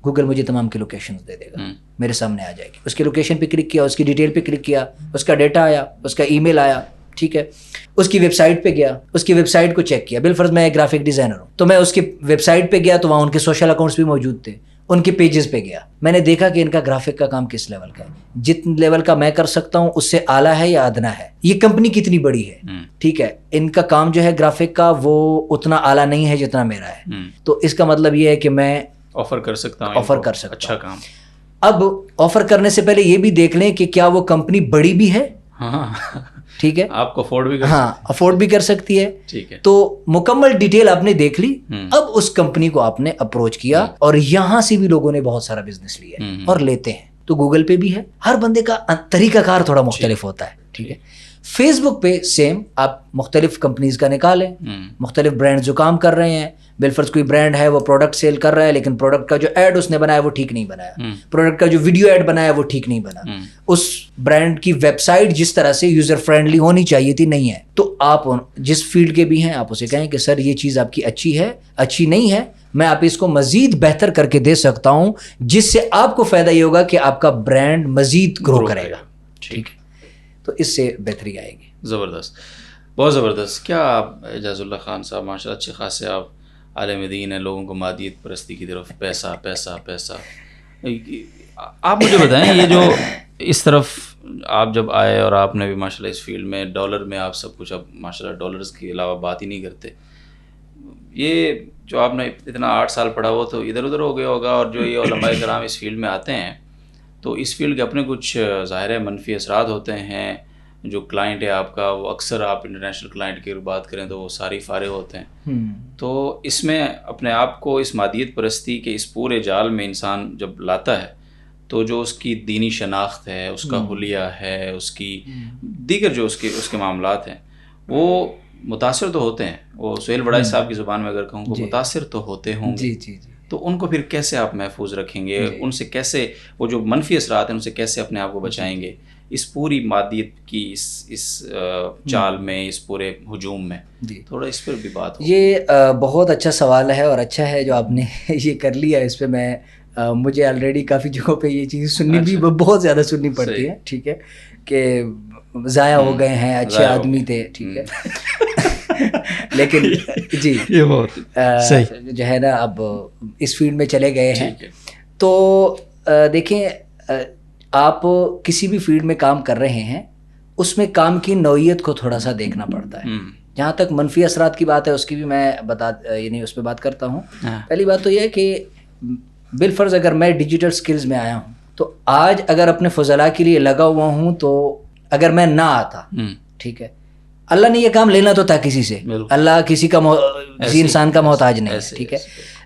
گوگل مجھے تمام کی لوکیشنز دے دے گا, میرے سامنے آ جائے گی. اس کی لوکیشن پہ کلک کیا, اس کی ڈیٹیل پہ کلک کیا, اس کا ڈیٹا آیا, اس کا ای میل آیا. ٹھیک ہے, اس کی ویب سائٹ پہ گیا, اس کی ویب سائٹ کو چیک کیا. بالفرض میں ایک گرافک ڈیزائنر ہوں تو میں اس کی ویب سائٹ پہ گیا تو وہاں ان کے سوشل اکاؤنٹس بھی موجود تھے, ان کے پیجز پہ گیا, میں نے دیکھا کہ ان کا گرافک کا کام کس لیول کا ہے, جتنے لیول کا میں کر سکتا ہوں اس سے اعلیٰ ہے یا ادنا ہے, یہ کمپنی کتنی بڑی ہے. ٹھیک ہے, ان کا کام جو ہے گرافک کا وہ اتنا اعلیٰ نہیں ہے جتنا میرا ہے, تو اس کا مطلب یہ ہے کہ میں آفر کر سکتا ہوں, آفر کر سکتا اچھا کام. اب آفر کرنے سے پہلے یہ بھی دیکھ لیں کہ کیا وہ کمپنی بڑی بھی ہے. ٹھیک ہے, آپ کو افورڈ بھی افورڈ بھی کر سکتی ہے. ٹھیک ہے, تو مکمل ڈیٹیل آپ نے دیکھ لی. اب اس کمپنی کو آپ نے اپروچ کیا, اور یہاں سے بھی لوگوں نے بہت سارا بزنس لیا اور لیتے ہیں. تو گوگل پہ بھی ہے, ہر بندے کا طریقہ کار تھوڑا مختلف ہوتا ہے. ٹھیک ہے, فیس بک پہ سیم آپ مختلف کمپنیز کا نکالیں, مختلف برانڈ جو کام کر رہے ہیں. بالفرض کوئی برانڈ ہے وہ پروڈکٹ سیل کر رہا ہے, لیکن پروڈکٹ کا جو ایڈ اس نے بنایا وہ ٹھیک نہیں بنایا, پروڈکٹ کا جو ویڈیو ایڈ بنایا وہ ٹھیک نہیں بنا, اس برانڈ کی ویب سائٹ جس طرح سے یوزر فرینڈلی ہونی چاہیے تھی نہیں ہے. تو آپ جس فیلڈ کے بھی ہیں آپ اسے کہیں کہ سر یہ چیز آپ کی اچھی ہے, اچھی نہیں ہے, میں آپ اس کو مزید بہتر کر کے دے سکتا ہوں, جس سے آپ کو فائدہ یہ ہوگا کہ آپ کا برانڈ مزید گرو کرے گا. ٹھیک ہے, تو اس سے بہتری آئے گی. زبردست, بہت زبردست. کیا آپ اعجاز اللہ خان صاحب ماشاء اللہ اچھے خاصے آپ عالم دین ہیں, لوگوں کو مادیت پرستی کی طرف پیسہ پیسہ پیسہ. آپ مجھے بتائیں یہ جو اس طرف آپ جب آئے اور آپ نے بھی ماشاء اللہ اس فیلڈ میں ڈالر میں آپ سب کچھ اب ماشاء اللہ ڈالرز کے علاوہ بات ہی نہیں کرتے, یہ جو آپ نے اتنا 8 سال پڑھا وہ تو ادھر ادھر ہو گیا ہوگا, اور جو یہ علماء کرام اس فیلڈ میں آتے ہیں تو اس فیلڈ کے اپنے کچھ ظاہر منفی اثرات ہوتے ہیں. جو کلائنٹ ہے آپ کا وہ اکثر آپ انٹرنیشنل کلائنٹ کی بات کریں تو وہ ساری فارغ ہوتے ہیں. تو اس میں اپنے آپ کو اس مادیت پرستی کے اس پورے جال میں انسان جب لاتا ہے تو جو اس کی دینی شناخت ہے, اس کا حلیہ ہے, اس کی دیگر جو اس کے معاملات ہیں وہ متاثر تو ہوتے ہیں. وہ سہیل وڑائی صاحب کی زبان میں اگر کہوں تو متاثر تو ہوتے ہوں گے. تو ان کو پھر کیسے آپ محفوظ رکھیں گے, ان سے کیسے وہ جو منفی اثرات ہیں ان سے کیسے اپنے آپ کو بچائیں گے اس پوری مادیت کی اس چال میں, اس پورے ہجوم میں؟ تھوڑا اس پر بھی بات ہو. یہ بہت اچھا سوال ہے اور اچھا ہے جو آپ نے یہ کر لیا. اس پہ میں مجھے آلریڈی کافی جگہوں پہ یہ چیز سننی بھی بہت زیادہ سننی پڑتی ہے. ٹھیک ہے, کہ ضائع ہو گئے ہیں, اچھے آدمی تھے. ٹھیک ہے, لیکن جی یہ بہت جو ہے نا اب اس فیلڈ میں چلے گئے ہیں. تو دیکھیں, آپ کسی بھی فیلڈ میں کام کر رہے ہیں اس میں کام کی نوعیت کو تھوڑا سا دیکھنا پڑتا ہے. جہاں تک منفی اثرات کی بات ہے اس کی بھی میں یعنی اس پہ بات کرتا ہوں. پہلی بات تو یہ ہے کہ بالفرض اگر میں ڈیجیٹل سکلز میں آیا ہوں تو آج اگر اپنے فضلاء کے لیے لگا ہوا ہوں تو اگر میں نہ آتا, ٹھیک ہے, اللہ نے یہ کام لینا تو تھا کسی سے, اللہ کسی کا کسی انسان کا محتاج نہیں ہے, ٹھیک ہے.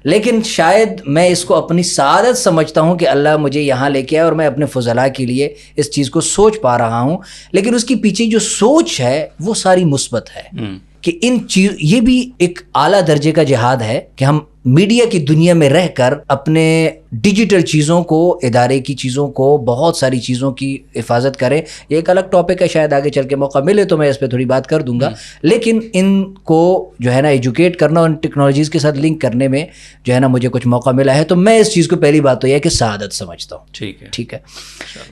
لیکن شاید میں اس کو اپنی سعادت سمجھتا ہوں کہ اللہ مجھے یہاں لے کے آیا اور میں اپنے فضلاء کے لیے اس چیز کو سوچ پا رہا ہوں, لیکن اس کی پیچھے جو سوچ ہے وہ ساری مثبت ہے کہ یہ بھی ایک اعلیٰ درجے کا جہاد ہے کہ ہم میڈیا کی دنیا میں رہ کر اپنے ڈیجیٹل چیزوں کو, ادارے کی چیزوں کو, بہت ساری چیزوں کی حفاظت کریں. یہ ایک الگ ٹاپک ہے, شاید آگے چل کے موقع ملے تو میں اس پہ تھوڑی بات کر دوں گا. لیکن ان کو جو ہے نا ایجوکیٹ کرنا اور ان ٹیکنالوجیز کے ساتھ لنک کرنے میں جو ہے نا مجھے کچھ موقع ملا ہے, تو میں اس چیز کو پہلی بات تو یہ ہے کہ سعادت سمجھتا ہوں. ٹھیک ہے.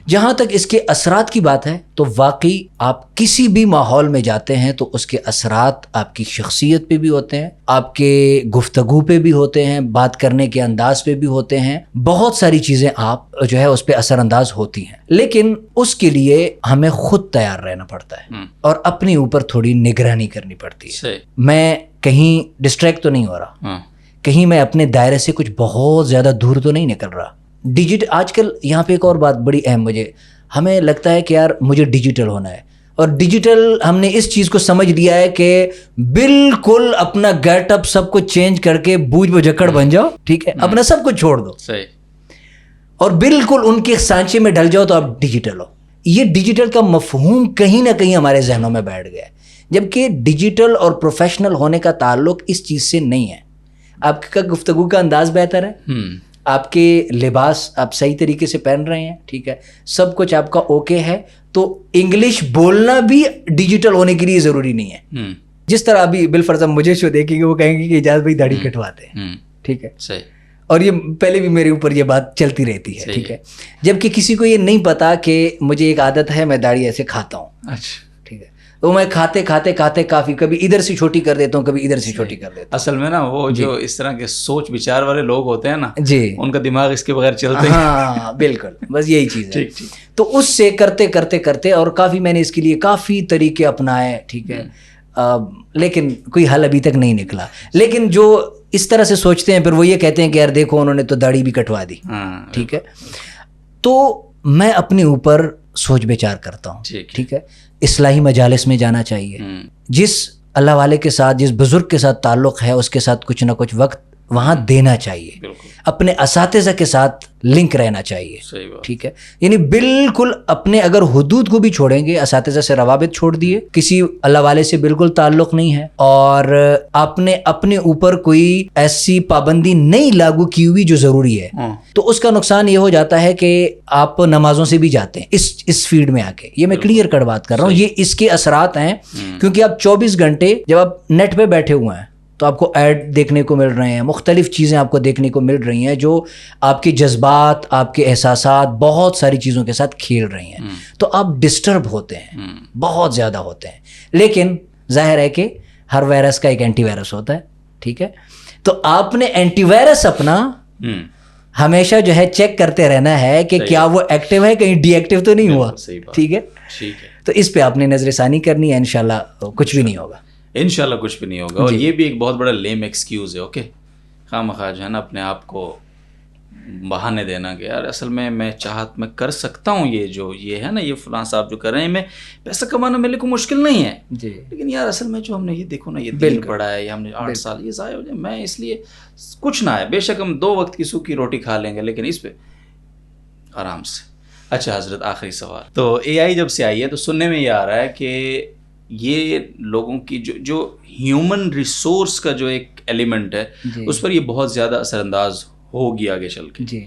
جہاں تک اس کے اثرات کی بات ہے تو واقعی آپ کسی بھی ماحول میں جاتے ہیں تو اس کے اثرات آپ کی شخصیت پہ بھی ہوتے ہیں, آپ کے گفتگو پہ بھی ہوتے ہیں, بات کرنے کے انداز پہ بھی ہوتے ہیں, بہت ساری چیزیں آپ جو ہے اس پہ اثر انداز ہوتی ہیں. لیکن اس کے لیے ہمیں خود تیار رہنا پڑتا ہے اور اپنے اوپر تھوڑی نگرانی کرنی پڑتی ہے. میں کہیں ڈسٹریکٹ تو نہیں ہو رہا, کہیں میں اپنے دائرے سے کچھ بہت زیادہ دور تو نہیں نکل رہا. آج کل یہاں پہ ایک اور بات بڑی اہم, ہمیں لگتا ہے کہ یار مجھے ڈیجیٹل ہونا ہے, اور ڈیجیٹل ہم نے اس چیز کو سمجھ لیا ہے کہ بالکل اپنا گیٹ اپ سب کچھ چینج کر کے بوجھ بجکڑ بن جاؤ, ٹھیک ہے, اپنا سب کچھ چھوڑ دو اور بالکل ان کے سانچے میں ڈل جاؤ تو آپ ڈیجیٹل ہو. یہ ڈیجیٹل کا مفہوم کہیں نہ کہیں ہمارے ذہنوں میں بیٹھ گیا ہے, جبکہ ڈیجیٹل اور پروفیشنل ہونے کا تعلق اس چیز سے نہیں ہے. آپ کا گفتگو کا انداز بہتر ہے, آپ کے لباس آپ صحیح طریقے سے پہن رہے ہیں, ٹھیک ہے, سب کچھ آپ کا اوکے ہے, تو انگلش بولنا بھی ڈیجیٹل ہونے کے لیے ضروری نہیں ہے. جس طرح ابھی بالفرض مجھے شو دیکھیں گے وہ کہیں گے کہ اجاز بھائی داڑھی کٹواتے ہیں, ٹھیک ہے, صحیح, اور یہ پہلے بھی میرے اوپر یہ بات چلتی رہتی ہے, ٹھیک ہے, جبکہ کسی کو یہ نہیں پتا کہ مجھے ایک عادت ہے میں داڑھی ایسے کھاتا ہوں, ٹھیک ہے, تو میں کھاتے کھاتے کافی کبھی ادھر سے چھوٹی کر دیتا ہوں, کبھی ادھر سے چھوٹی کر دیتا ہوں. اصل میں نا وہ جو اس طرح کے سوچ بچار والے لوگ ہوتے ہیں نا, جی, ان کا دماغ اس کے بغیر چلتے ہیں. ہاں بالکل, بس یہی چیز ہے. تو اس سے کرتے اور کافی میں نے اس کے لیے کافی طریقے اپنائے, ٹھیک ہے, لیکن کوئی حل ابھی تک نہیں نکلا. لیکن جو اس طرح سے سوچتے ہیں پھر وہ یہ کہتے ہیں کہ یار دیکھو انہوں نے تو داڑھی بھی کٹوا دی, ٹھیک ہے. تو میں اپنے اوپر سوچ بچار کرتا ہوں, ٹھیک ہے, اصلاحی مجالس میں جانا چاہیے. جس اللہ والے کے ساتھ, جس بزرگ کے ساتھ تعلق ہے اس کے ساتھ کچھ نہ کچھ وقت وہاں دینا چاہیے, اپنے اساتذہ کے ساتھ لنک رہنا چاہیے, ٹھیک ہے. یعنی بالکل اپنے اگر حدود کو بھی چھوڑیں گے, اساتذہ سے روابط چھوڑ دیے, کسی اللہ والے سے بالکل تعلق نہیں ہے, اور آپ نے اپنے اوپر کوئی ایسی پابندی نہیں لاگو کی ہوئی جو ضروری ہے, تو اس کا نقصان یہ ہو جاتا ہے کہ آپ نمازوں سے بھی جاتے ہیں اس فیلڈ میں آ کے. یہ میں کلیئر کٹ بات کر رہا ہوں, یہ اس کے اثرات ہیں, کیونکہ آپ 24 گھنٹے جب آپ نیٹ پہ بیٹھے ہوئے ہیں تو آپ کو ایڈ دیکھنے کو مل رہے ہیں, مختلف چیزیں آپ کو دیکھنے کو مل رہی ہیں جو آپ کے جذبات, آپ کے احساسات, بہت ساری چیزوں کے ساتھ کھیل رہی ہیں, تو آپ ڈسٹرب ہوتے ہیں, بہت زیادہ ہوتے ہیں. لیکن ظاہر ہے کہ ہر وائرس کا ایک اینٹی وائرس ہوتا ہے, ٹھیک ہے, تو آپ نے اینٹی وائرس اپنا ہمیشہ جو ہے چیک کرتے رہنا ہے کہ کیا وہ ایکٹیو ہے, کہیں ڈی ایکٹیو تو نہیں ہوا, ٹھیک ہے. تو اس پہ آپ نے نظر ثانی کرنی ہے, انشاءاللہ کچھ بھی نہیں ہوگا, انشاءاللہ کچھ بھی نہیں ہوگا. اور یہ بھی ایک بہت بڑا لیم ایکسکیوز ہے, اوکے, خواہ مخواہ جو ہے نا اپنے آپ کو بہانے دینا کہ یار اصل میں چاہت میں کر سکتا ہوں, یہ ہے نا, یہ فلاں صاحب جو کر رہے ہیں, میں پیسہ کمانا میرے کو مشکل نہیں ہے, لیکن یار اصل میں جو ہم نے یہ دیکھو نا, یہ دین پڑھا ہے, یہ ہم نے 8 سال یہ ضائع ہو جائے, میں اس لیے کچھ نہ ہے, بے شک ہم 2 وقت کی سوکھی روٹی کھا لیں گے, لیکن اس پہ آرام سے. اچھا حضرت, آخری سوال, تو اے آئی جب سے آئی ہے تو سننے میں یہ آ رہا ہے کہ یہ لوگوں کی جو ہیومن ریسورس کا جو ایک ایلیمنٹ ہے, اس پر یہ بہت زیادہ اثر انداز ہوگی آگے چل کے,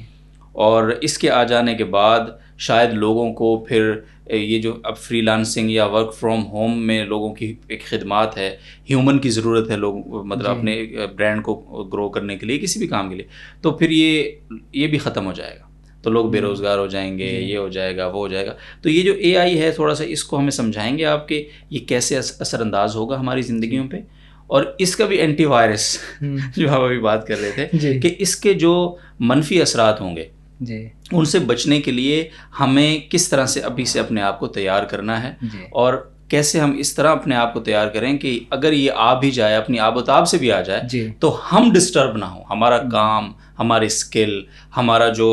اور اس کے آ جانے کے بعد شاید لوگوں کو پھر یہ جو اب فری لانسنگ یا ورک فرام ہوم میں لوگوں کی ایک خدمات ہے, ہیومن کی ضرورت ہے, لوگ مطلب اپنے برانڈ کو گرو کرنے کے لیے, کسی بھی کام کے لیے, تو پھر یہ بھی ختم ہو جائے گا, تو لوگ بے روزگار ہو جائیں گے, یہ ہو جائے گا, وہ ہو جائے گا. تو یہ جو اے آئی ہے, تھوڑا سا اس کو ہمیں سمجھائیں گے آپ کہ یہ کیسے اثر انداز ہوگا ہماری زندگیوں پہ, اور اس کا بھی اینٹی وائرس جو آپ ابھی بات کر رہے تھے کہ اس کے جو منفی اثرات ہوں گے, ان سے بچنے کے لیے ہمیں کس طرح سے ابھی سے اپنے آپ کو تیار کرنا ہے, اور کیسے ہم اس طرح اپنے آپ کو تیار کریں کہ اگر یہ آ بھی جائے, اپنی آب و تاب سے بھی آ جائے, تو ہم ڈسٹرب نہ ہوں, ہمارا کام, ہماری اسکل, ہمارا جو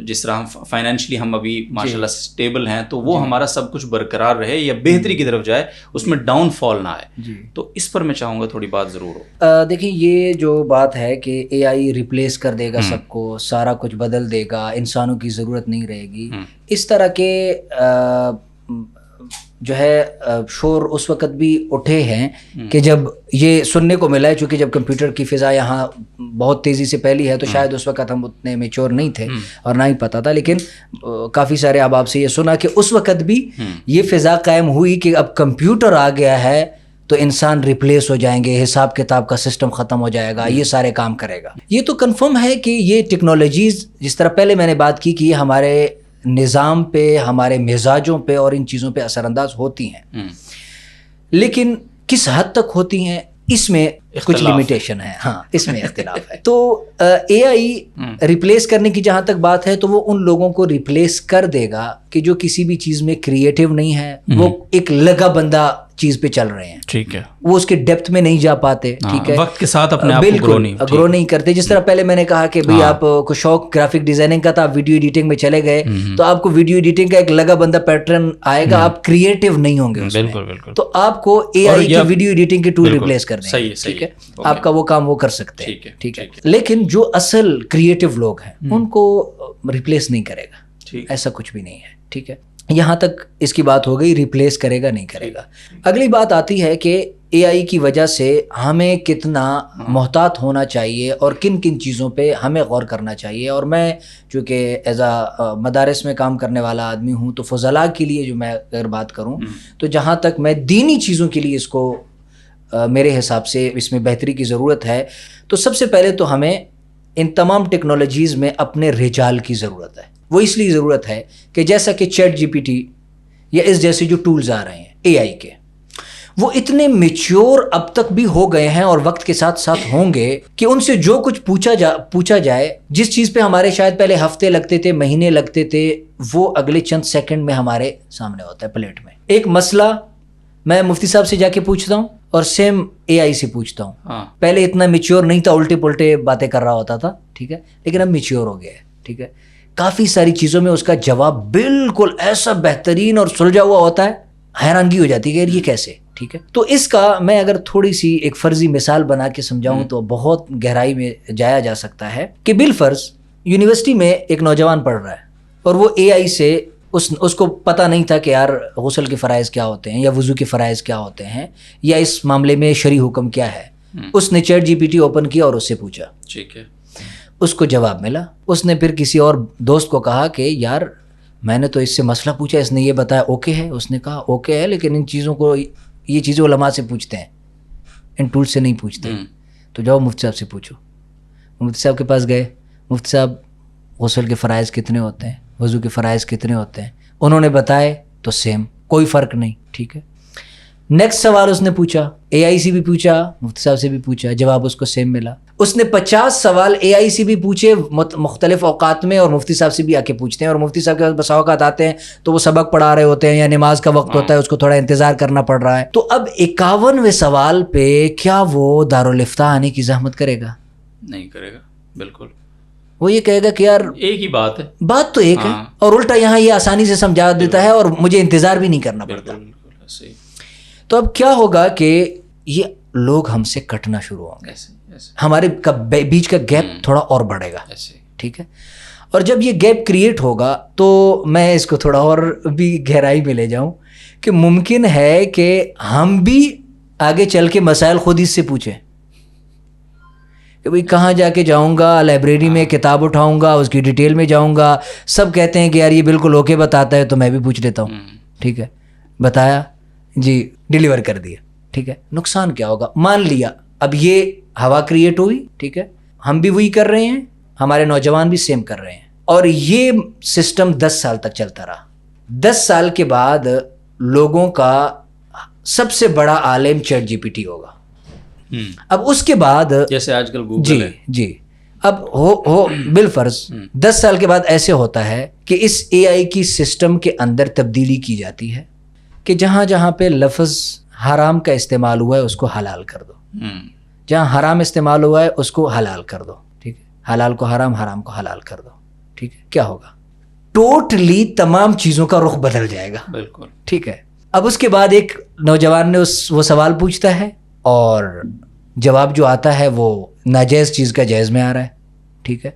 جس طرح فائنینشلی ہم ابھی ماشاء اللہ اسٹیبل ہیں, تو وہ ہمارا سب کچھ برقرار رہے یا بہتری کی طرف جائے, اس میں ڈاؤن فال نہ آئے. تو اس پر میں چاہوں گا تھوڑی بات ضرور ہو. دیکھیں یہ جو بات ہے کہ اے آئی ریپلیس کر دے گا سب کو, سارا کچھ بدل دے گا, انسانوں کی ضرورت نہیں رہے گی, اس طرح کے جو ہے شور اس وقت بھی اٹھے ہیں کہ جب یہ سننے کو ملا ہے, چونکہ جب کمپیوٹر کی فضا یہاں بہت تیزی سے پھیلی ہے تو شاید اس وقت ہم اتنے میچور نہیں تھے اور نہ ہی پتہ تھا, لیکن کافی سارے احباب سے یہ سنا کہ اس وقت بھی یہ فضا قائم ہوئی کہ اب کمپیوٹر آ گیا ہے تو انسان ریپلیس ہو جائیں گے, حساب کتاب کا سسٹم ختم ہو جائے گا, یہ سارے کام کرے گا. یہ تو کنفرم ہے کہ یہ ٹیکنالوجیز, جس طرح پہلے میں نے بات کی کہ یہ ہمارے نظام پہ, ہمارے مزاجوں پہ اور ان چیزوں پہ اثر انداز ہوتی ہیں, لیکن کس حد تک ہوتی ہیں اس میں کچھ لمیٹیشن ہے. ہاں, اس میں اختلاف ہے. تو اے آئی ریپلیس کرنے کی جہاں تک بات ہے تو وہ ان لوگوں کو ریپلیس کر دے گا کہ جو کسی بھی چیز میں کریٹیو نہیں ہے, وہ ایک لگا بندہ چیز پہ چل رہے ہیں, ٹھیک ہے, وہ اس کے ڈیپتھ میں نہیں جا پاتے, ٹھیک ہے, وقت کے ساتھ اپنے آپ کو گرو نہیں کرتے. جس طرح پہلے میں نے کہا کہ بھئی آپ کو شوق گرافک ڈیزائننگ کا تھا, آپ ویڈیو ایڈیٹنگ میں چلے گئے تو آپ کو ویڈیو ایڈیٹنگ کا ایک لگا بندہ پیٹرن آئے گا, آپ کریٹیو نہیں ہوں گے اس میں, تو آپ کو اے آئی کی ویڈیو ایڈیٹنگ کے ٹول ریپلیس کر دیں گے, ٹھیک ہے, آپ کا وہ کام وہ کر سکتے ہیں, ٹھیک ہے, لیکن جو اصل کریٹیو لوگ ہیں ان کو ریپلیس نہیں کرے گا, ایسا کچھ بھی نہیں ہے, ٹھیک ہے. یہاں تک اس کی بات ہو گئی, ریپلیس کرے گا نہیں کرے گا. اگلی بات آتی ہے کہ اے آئی کی وجہ سے ہمیں کتنا محتاط ہونا چاہیے اور کن کن چیزوں پہ ہمیں غور کرنا چاہیے. اور میں چونکہ ایز اے مدارس میں کام کرنے والا آدمی ہوں تو فضلاء کے لیے جو میں اگر بات کروں تو جہاں تک میں دینی چیزوں کے لیے اس کو میرے حساب سے اس میں بہتری کی ضرورت ہے, تو سب سے پہلے تو ہمیں ان تمام ٹیکنالوجیز میں اپنے رجال کی ضرورت ہے. وہ اس لیے ضرورت ہے کہ جیسا کہ چیٹ جی پی ٹی یا اس جیسے جو ٹولز آ رہے ہیں اے آئی کے, وہ اتنے میچور اب تک بھی ہو گئے ہیں اور وقت کے ساتھ ساتھ ہوں گے کہ ان سے جو کچھ پوچھا جائے, جس چیز پہ ہمارے شاید پہلے ہفتے لگتے تھے, مہینے لگتے تھے, وہ اگلے چند سیکنڈ میں ہمارے سامنے ہوتا ہے پلیٹ میں. ایک مسئلہ میں مفتی صاحب سے جا کے پوچھتا ہوں اور سیم اے آئی سے پوچھتا ہوں. پہلے اتنا میچور نہیں تھا, الٹے پلٹے باتیں کر رہا ہوتا تھا, ٹھیک ہے, لیکن اب میچور ہو گیا ہے, ٹھیک ہے. کافی ساری چیزوں میں اس کا جواب بالکل ایسا بہترین اور سلجھا ہوا ہوتا ہے, حیرانگی ہو جاتی ہے کہ یہ کیسے, ٹھیک ہے. تو اس کا میں اگر تھوڑی سی ایک فرضی مثال بنا کے سمجھاؤں تو بہت گہرائی میں جایا جا سکتا ہے کہ بالفرض یونیورسٹی میں ایک نوجوان پڑھ رہا ہے اور وہ اے آئی سے اس کو پتہ نہیں تھا کہ یار غسل کے فرائض کیا ہوتے ہیں یا وضو کے فرائض کیا ہوتے ہیں یا اس معاملے میں شرعی حکم کیا ہے. اس نے ChatGPT open کیا اور اس سے پوچھا, ٹھیک ہے, اس کو جواب ملا. اس نے پھر کسی اور دوست کو کہا کہ یار میں نے تو اس سے مسئلہ پوچھا, اس نے یہ بتایا اوکے ہے. اس نے کہا اوکے ہے, لیکن ان چیزوں کو, یہ چیزیں علماء سے پوچھتے ہیں, ان ٹول سے نہیں پوچھتے, تو جاؤ مفتی صاحب سے پوچھو. مفتی صاحب کے پاس گئے, مفتی صاحب غسل کے فرائض کتنے ہوتے ہیں, وضو کے فرائض کتنے ہوتے ہیں, انہوں نے بتائے تو سیم, کوئی فرق نہیں, ٹھیک ہے. نیکسٹ سوال اس نے پوچھا, اے آئی سے بھی پوچھا, مفتی صاحب سے بھی پوچھا, جواب اس کو سیم ملا. اس نے 50 سوال اے آئی سے بھی پوچھے مختلف اوقات میں, اور مفتی صاحب سے بھی آ کے پوچھتے ہیں, اور مفتی صاحب کے پاس بسا اوقات آتے ہیں تو وہ سبق پڑھا رہے ہوتے ہیں یا نماز کا وقت ہوتا ہے, اس کو تھوڑا انتظار کرنا پڑ رہا ہے. تو اب 51ویں سوال پہ کیا وہ دارالفتاء آنے کی زحمت کرے گا؟ نہیں کرے گا, بالکل. وہ یہ کہے گا کہ یار ایک ہی بات ہے, بات تو ایک ہے, اور الٹا یہاں یہ آسانی سے سمجھا دیتا ہے اور مجھے انتظار بھی نہیں کرنا پڑتا. تو اب کیا ہوگا کہ یہ لوگ ہم سے کٹنا شروع ہوں گے, ہمارے بیچ کا گیپ تھوڑا اور بڑھے گا, ٹھیک ہے. اور جب یہ گیپ کریٹ ہوگا تو میں اس کو تھوڑا اور بھی گہرائی میں لے جاؤں کہ ممکن ہے کہ ہم بھی آگے چل کے مسائل خود اس سے پوچھیں کہ بھئی کہاں جا کے جاؤں گا, لائبریری میں کتاب اٹھاؤں گا, اس کی ڈیٹیل میں جاؤں گا, سب کہتے ہیں کہ یار یہ بالکل اوکے بتاتا ہے, تو میں بھی پوچھ لیتا ہوں, ٹھیک ہے, بتایا جی, ڈیلیور کر دیا, ٹھیک ہے. نقصان کیا ہوگا؟ مان لیا اب یہ ہوا کریٹ ہوئی, ٹھیک ہے, ہم بھی وہی کر رہے ہیں, ہمارے نوجوان بھی سیم کر رہے ہیں, اور یہ سسٹم 10 سال تک چلتا رہا. 10 سال کے بعد لوگوں کا سب سے بڑا عالم چیٹ جی پی ٹی ہوگا. اب اس کے بعد جیسے آج کل گوگل ہے, جی اب ہو بالفرض 10 سال کے بعد ایسے ہوتا ہے کہ اس اے آئی کی سسٹم کے اندر تبدیلی کی جاتی ہے کہ جہاں جہاں پہ لفظ حرام کا استعمال ہوا ہے اس کو حلال کر دو, جہاں حرام استعمال ہوا ہے اس کو حلال کر دو, ٹھیک ہے. حلال کو حرام، حرام کو حلال کر دو. ٹھیک ہے، کیا ہوگا؟ ٹوٹلی تمام چیزوں کا رخ بدل جائے گا. بالکل. ٹھیک ہے. اب اس کے بعد ایک نوجوان نے وہ سوال پوچھتا ہے اور جواب جو آتا ہے وہ ناجائز چیز کا جائز میں آ رہا ہے. ٹھیک ہے.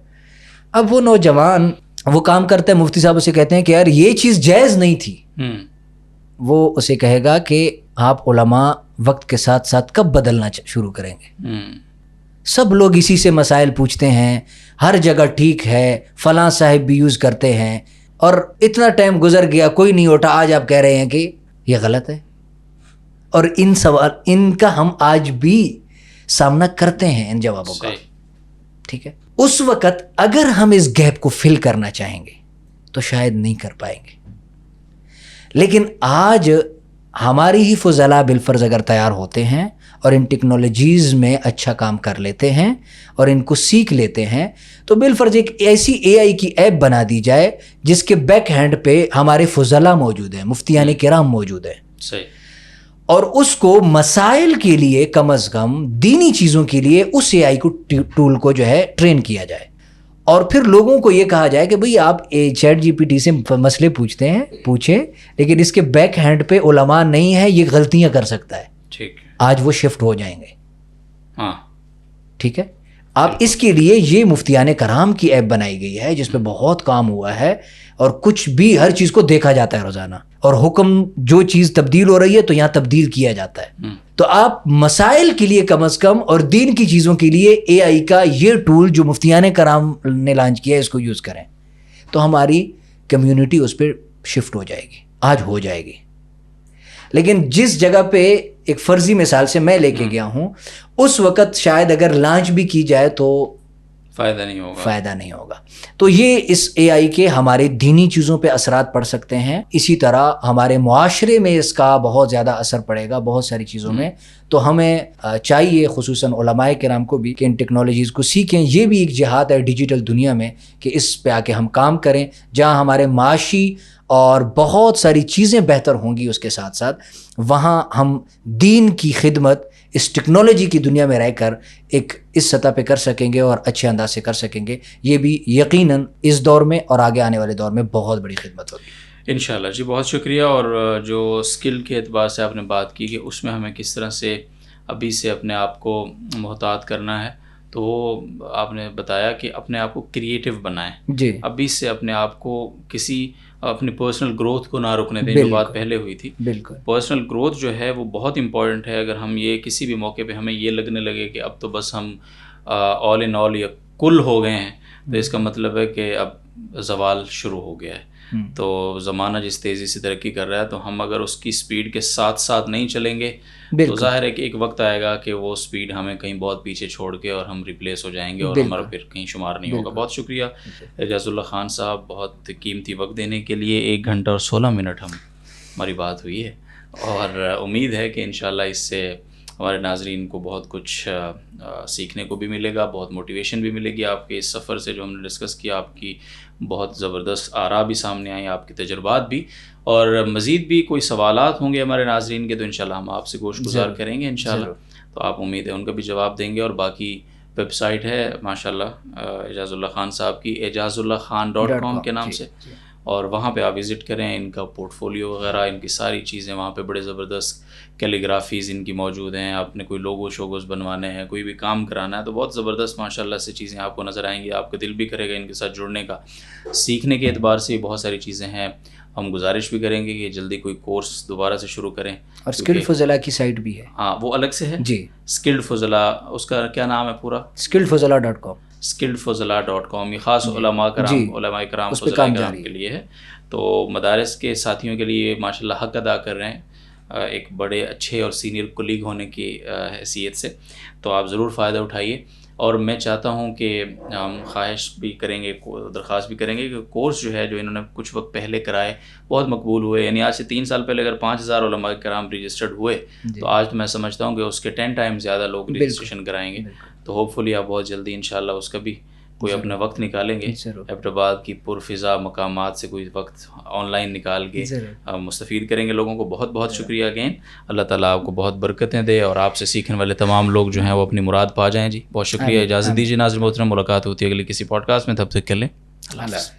اب وہ نوجوان وہ کام کرتا ہے، مفتی صاحب اسے کہتے ہیں کہ یار یہ چیز جائز نہیں تھی. وہ اسے کہے گا کہ آپ علماء وقت کے ساتھ ساتھ کب بدلنا شروع کریں گے؟ سب لوگ اسی سے مسائل پوچھتے ہیں، ہر جگہ ٹھیک ہے، فلاں صاحب بھی یوز کرتے ہیں، اور اتنا ٹائم گزر گیا کوئی نہیں اٹھا، آج آپ کہہ رہے ہیں کہ یہ غلط ہے. اور ان کا ہم آج بھی سامنا کرتے ہیں ان جوابوں کا. ٹھیک ہے. اس وقت اگر ہم اس گیپ کو فل کرنا چاہیں گے تو شاید نہیں کر پائیں گے. لیکن آج ہماری ہی فضلاء بالفرض اگر تیار ہوتے ہیں اور ان ٹیکنالوجیز میں اچھا کام کر لیتے ہیں اور ان کو سیکھ لیتے ہیں تو بالفرض ایک ایسی اے آئی کی ایپ بنا دی جائے جس کے بیک ہینڈ پہ ہمارے فضلاء موجود ہیں، مفتیان کرام موجود ہیں. صحیح. اور اس کو مسائل کے لیے کم از کم دینی چیزوں کے لیے اس اے آئی کو ٹول کو جو ہے ٹرین کیا جائے، اور پھر لوگوں کو یہ کہا جائے کہ بھئی آپ چیٹ جی پی ٹی سے مسئلے پوچھتے ہیں پوچھیں، لیکن اس کے بیک ہینڈ پہ علماء نہیں ہے، یہ غلطیاں کر سکتا ہے. ٹھیک. آج وہ شفٹ ہو جائیں گے. ہاں ٹھیک ہے. آپ اس کے لیے یہ مفتیان کرام کی ایپ بنائی گئی ہے جس پہ بہت کام ہوا ہے، اور کچھ بھی ہر چیز کو دیکھا جاتا ہے روزانہ، اور حکم جو چیز تبدیل ہو رہی ہے تو یہاں تبدیل کیا جاتا ہے. تو آپ مسائل کے لیے کم از کم اور دین کی چیزوں کے لیے اے آئی کا یہ ٹول جو مفتیان کرام نے لانچ کیا ہے اس کو یوز کریں تو ہماری کمیونٹی اس پہ شفٹ ہو جائے گی. آج ہو جائے گی. لیکن جس جگہ پہ ایک فرضی مثال سے میں لے کے گیا ہوں اس وقت شاید اگر لانچ بھی کی جائے تو فائدہ نہیں ہوگا. تو یہ اس اے آئی کے ہمارے دینی چیزوں پہ اثرات پڑ سکتے ہیں، اسی طرح ہمارے معاشرے میں اس کا بہت زیادہ اثر پڑے گا بہت ساری چیزوں میں. تو ہمیں چاہیے خصوصاً علماء کرام کو بھی کہ ان ٹیکنالوجیز کو سیکھیں. یہ بھی ایک جہاد ہے ڈیجیٹل دنیا میں کہ اس پہ آ کے ہم کام کریں، جہاں ہمارے معاشی اور بہت ساری چیزیں بہتر ہوں گی، اس کے ساتھ ساتھ وہاں ہم دین کی خدمت اس ٹیکنالوجی کی دنیا میں رہ کر ایک اس سطح پہ کر سکیں گے اور اچھے انداز سے کر سکیں گے. یہ بھی یقیناً اس دور میں اور آگے آنے والے دور میں بہت بڑی خدمت ہوگی انشاءاللہ. جی بہت شکریہ. اور جو اسکل کے اعتبار سے آپ نے بات کی کہ اس میں ہمیں کس طرح سے ابھی سے اپنے آپ کو محتاط کرنا ہے، تو وہ آپ نے بتایا کہ اپنے آپ کو کریٹیو بنائیں. جی ابھی سے اپنے آپ کو کسی اپنی پرسنل گروتھ کو نہ رکنے دیں. جو بات پہلے ہوئی تھی، بالکل پرسنل گروتھ جو ہے وہ بہت امپورٹنٹ ہے. اگر ہم یہ کسی بھی موقع پہ ہمیں یہ لگنے لگے کہ اب تو بس ہم آل ان آل یا کل ہو گئے ہیں، تو اس کا مطلب ہے کہ اب زوال شروع ہو گیا ہے. تو زمانہ جس تیزی سے ترقی کر رہا ہے تو ہم اگر اس کی سپیڈ کے ساتھ ساتھ نہیں چلیں گے تو ظاہر ہے کہ ایک وقت آئے گا کہ وہ سپیڈ ہمیں کہیں بہت پیچھے چھوڑ کے اور ہم ریپلیس ہو جائیں گے اور ہمارا پھر کہیں شمار نہیں ہوگا. بہت شکریہ اعجاز اللہ خان صاحب، بہت قیمتی وقت دینے کے لیے. 1 گھنٹہ اور 16 منٹ ہماری بات ہوئی ہے، اور امید ہے کہ انشاءاللہ اس سے ہمارے ناظرین کو بہت کچھ سیکھنے کو بھی ملے گا، بہت موٹیویشن بھی ملے گی. آپ کے اس سفر سے جو ہم نے ڈسکس کیا، آپ کی بہت زبردست آراء بھی سامنے آئیں، آپ کے تجربات بھی، اور مزید بھی کوئی سوالات ہوں گے ہمارے ناظرین کے تو انشاءاللہ ہم آپ سے گوش گزار کریں گے انشاءاللہ. تو آپ امید ہے ان کا بھی جواب دیں گے. اور باقی ویب سائٹ ہے ماشاءاللہ اعجاز اللہ خان صاحب کی اعجازاللہخان.com کے نام سے، اور وہاں پہ آپ وزٹ کریں. ان کا پورٹ فولیو وغیرہ، ان کی ساری چیزیں وہاں پہ بڑے زبردست کیلیگرافیز ان کی موجود ہیں. آپ نے کوئی لوگو شوگوز بنوانے ہیں، کوئی بھی کام کرانا ہے تو بہت زبردست ماشاءاللہ سے چیزیں آپ کو نظر آئیں گی. آپ کا دل بھی کرے گا ان کے ساتھ جڑنے کا. سیکھنے کے اعتبار سے بہت ساری چیزیں ہیں. ہم گزارش بھی کریں گے کہ جلدی کوئی کورس دوبارہ سے شروع کریں. اور اسکلڈ فضلاء کی سائٹ بھی ہے. ہاں وہ الگ سے ہے جی. اسکلڈ فضلاء، اس کا کیا نام ہے پورا؟ skilledfuzala.com. skilledfuzala.com. یہ خاص علماء کرام فضلاء کرام کے لیے ہے. تو مدارس کے ساتھیوں کے لیے ماشاءاللہ حق ادا کر رہے ہیں ایک بڑے اچھے اور سینئر کولیگ ہونے کی حیثیت سے. تو آپ ضرور فائدہ اٹھائیے. اور میں چاہتا ہوں کہ ہم خواہش بھی کریں گے، درخواست بھی کریں گے کہ کورس جو ہے جو انہوں نے کچھ وقت پہلے کرائے بہت مقبول ہوئے. یعنی آج سے 3 سال پہلے اگر 5000 علماء کرام رجسٹرڈ ہوئے تو آج تو میں سمجھتا ہوں کہ اس کے 10 ٹائم زیادہ لوگ رجسٹریشن کرائیں گے. تو ہوپ فلی آپ بہت جلدی انشاءاللہ اس کا بھی کوئی اپنا وقت نکالیں گے ضرور ایبٹ آباد کی پرفضا مقامات سے کوئی وقت آن لائن نکال کے ضرور مستفید کریں گے لوگوں کو. بہت بہت شکریہ اگین. اللہ تعالیٰ آپ کو بہت برکتیں دے اور آپ سے سیکھنے والے تمام لوگ جو ہیں وہ اپنی مراد پا جائیں. جی بہت شکریہ. اجازت دیجیے ناظرین محترم, ملاقات ہوتی ہے اگلی کسی پوڈ کاسٹ میں, تب تک کے لیے اللہ حافظ.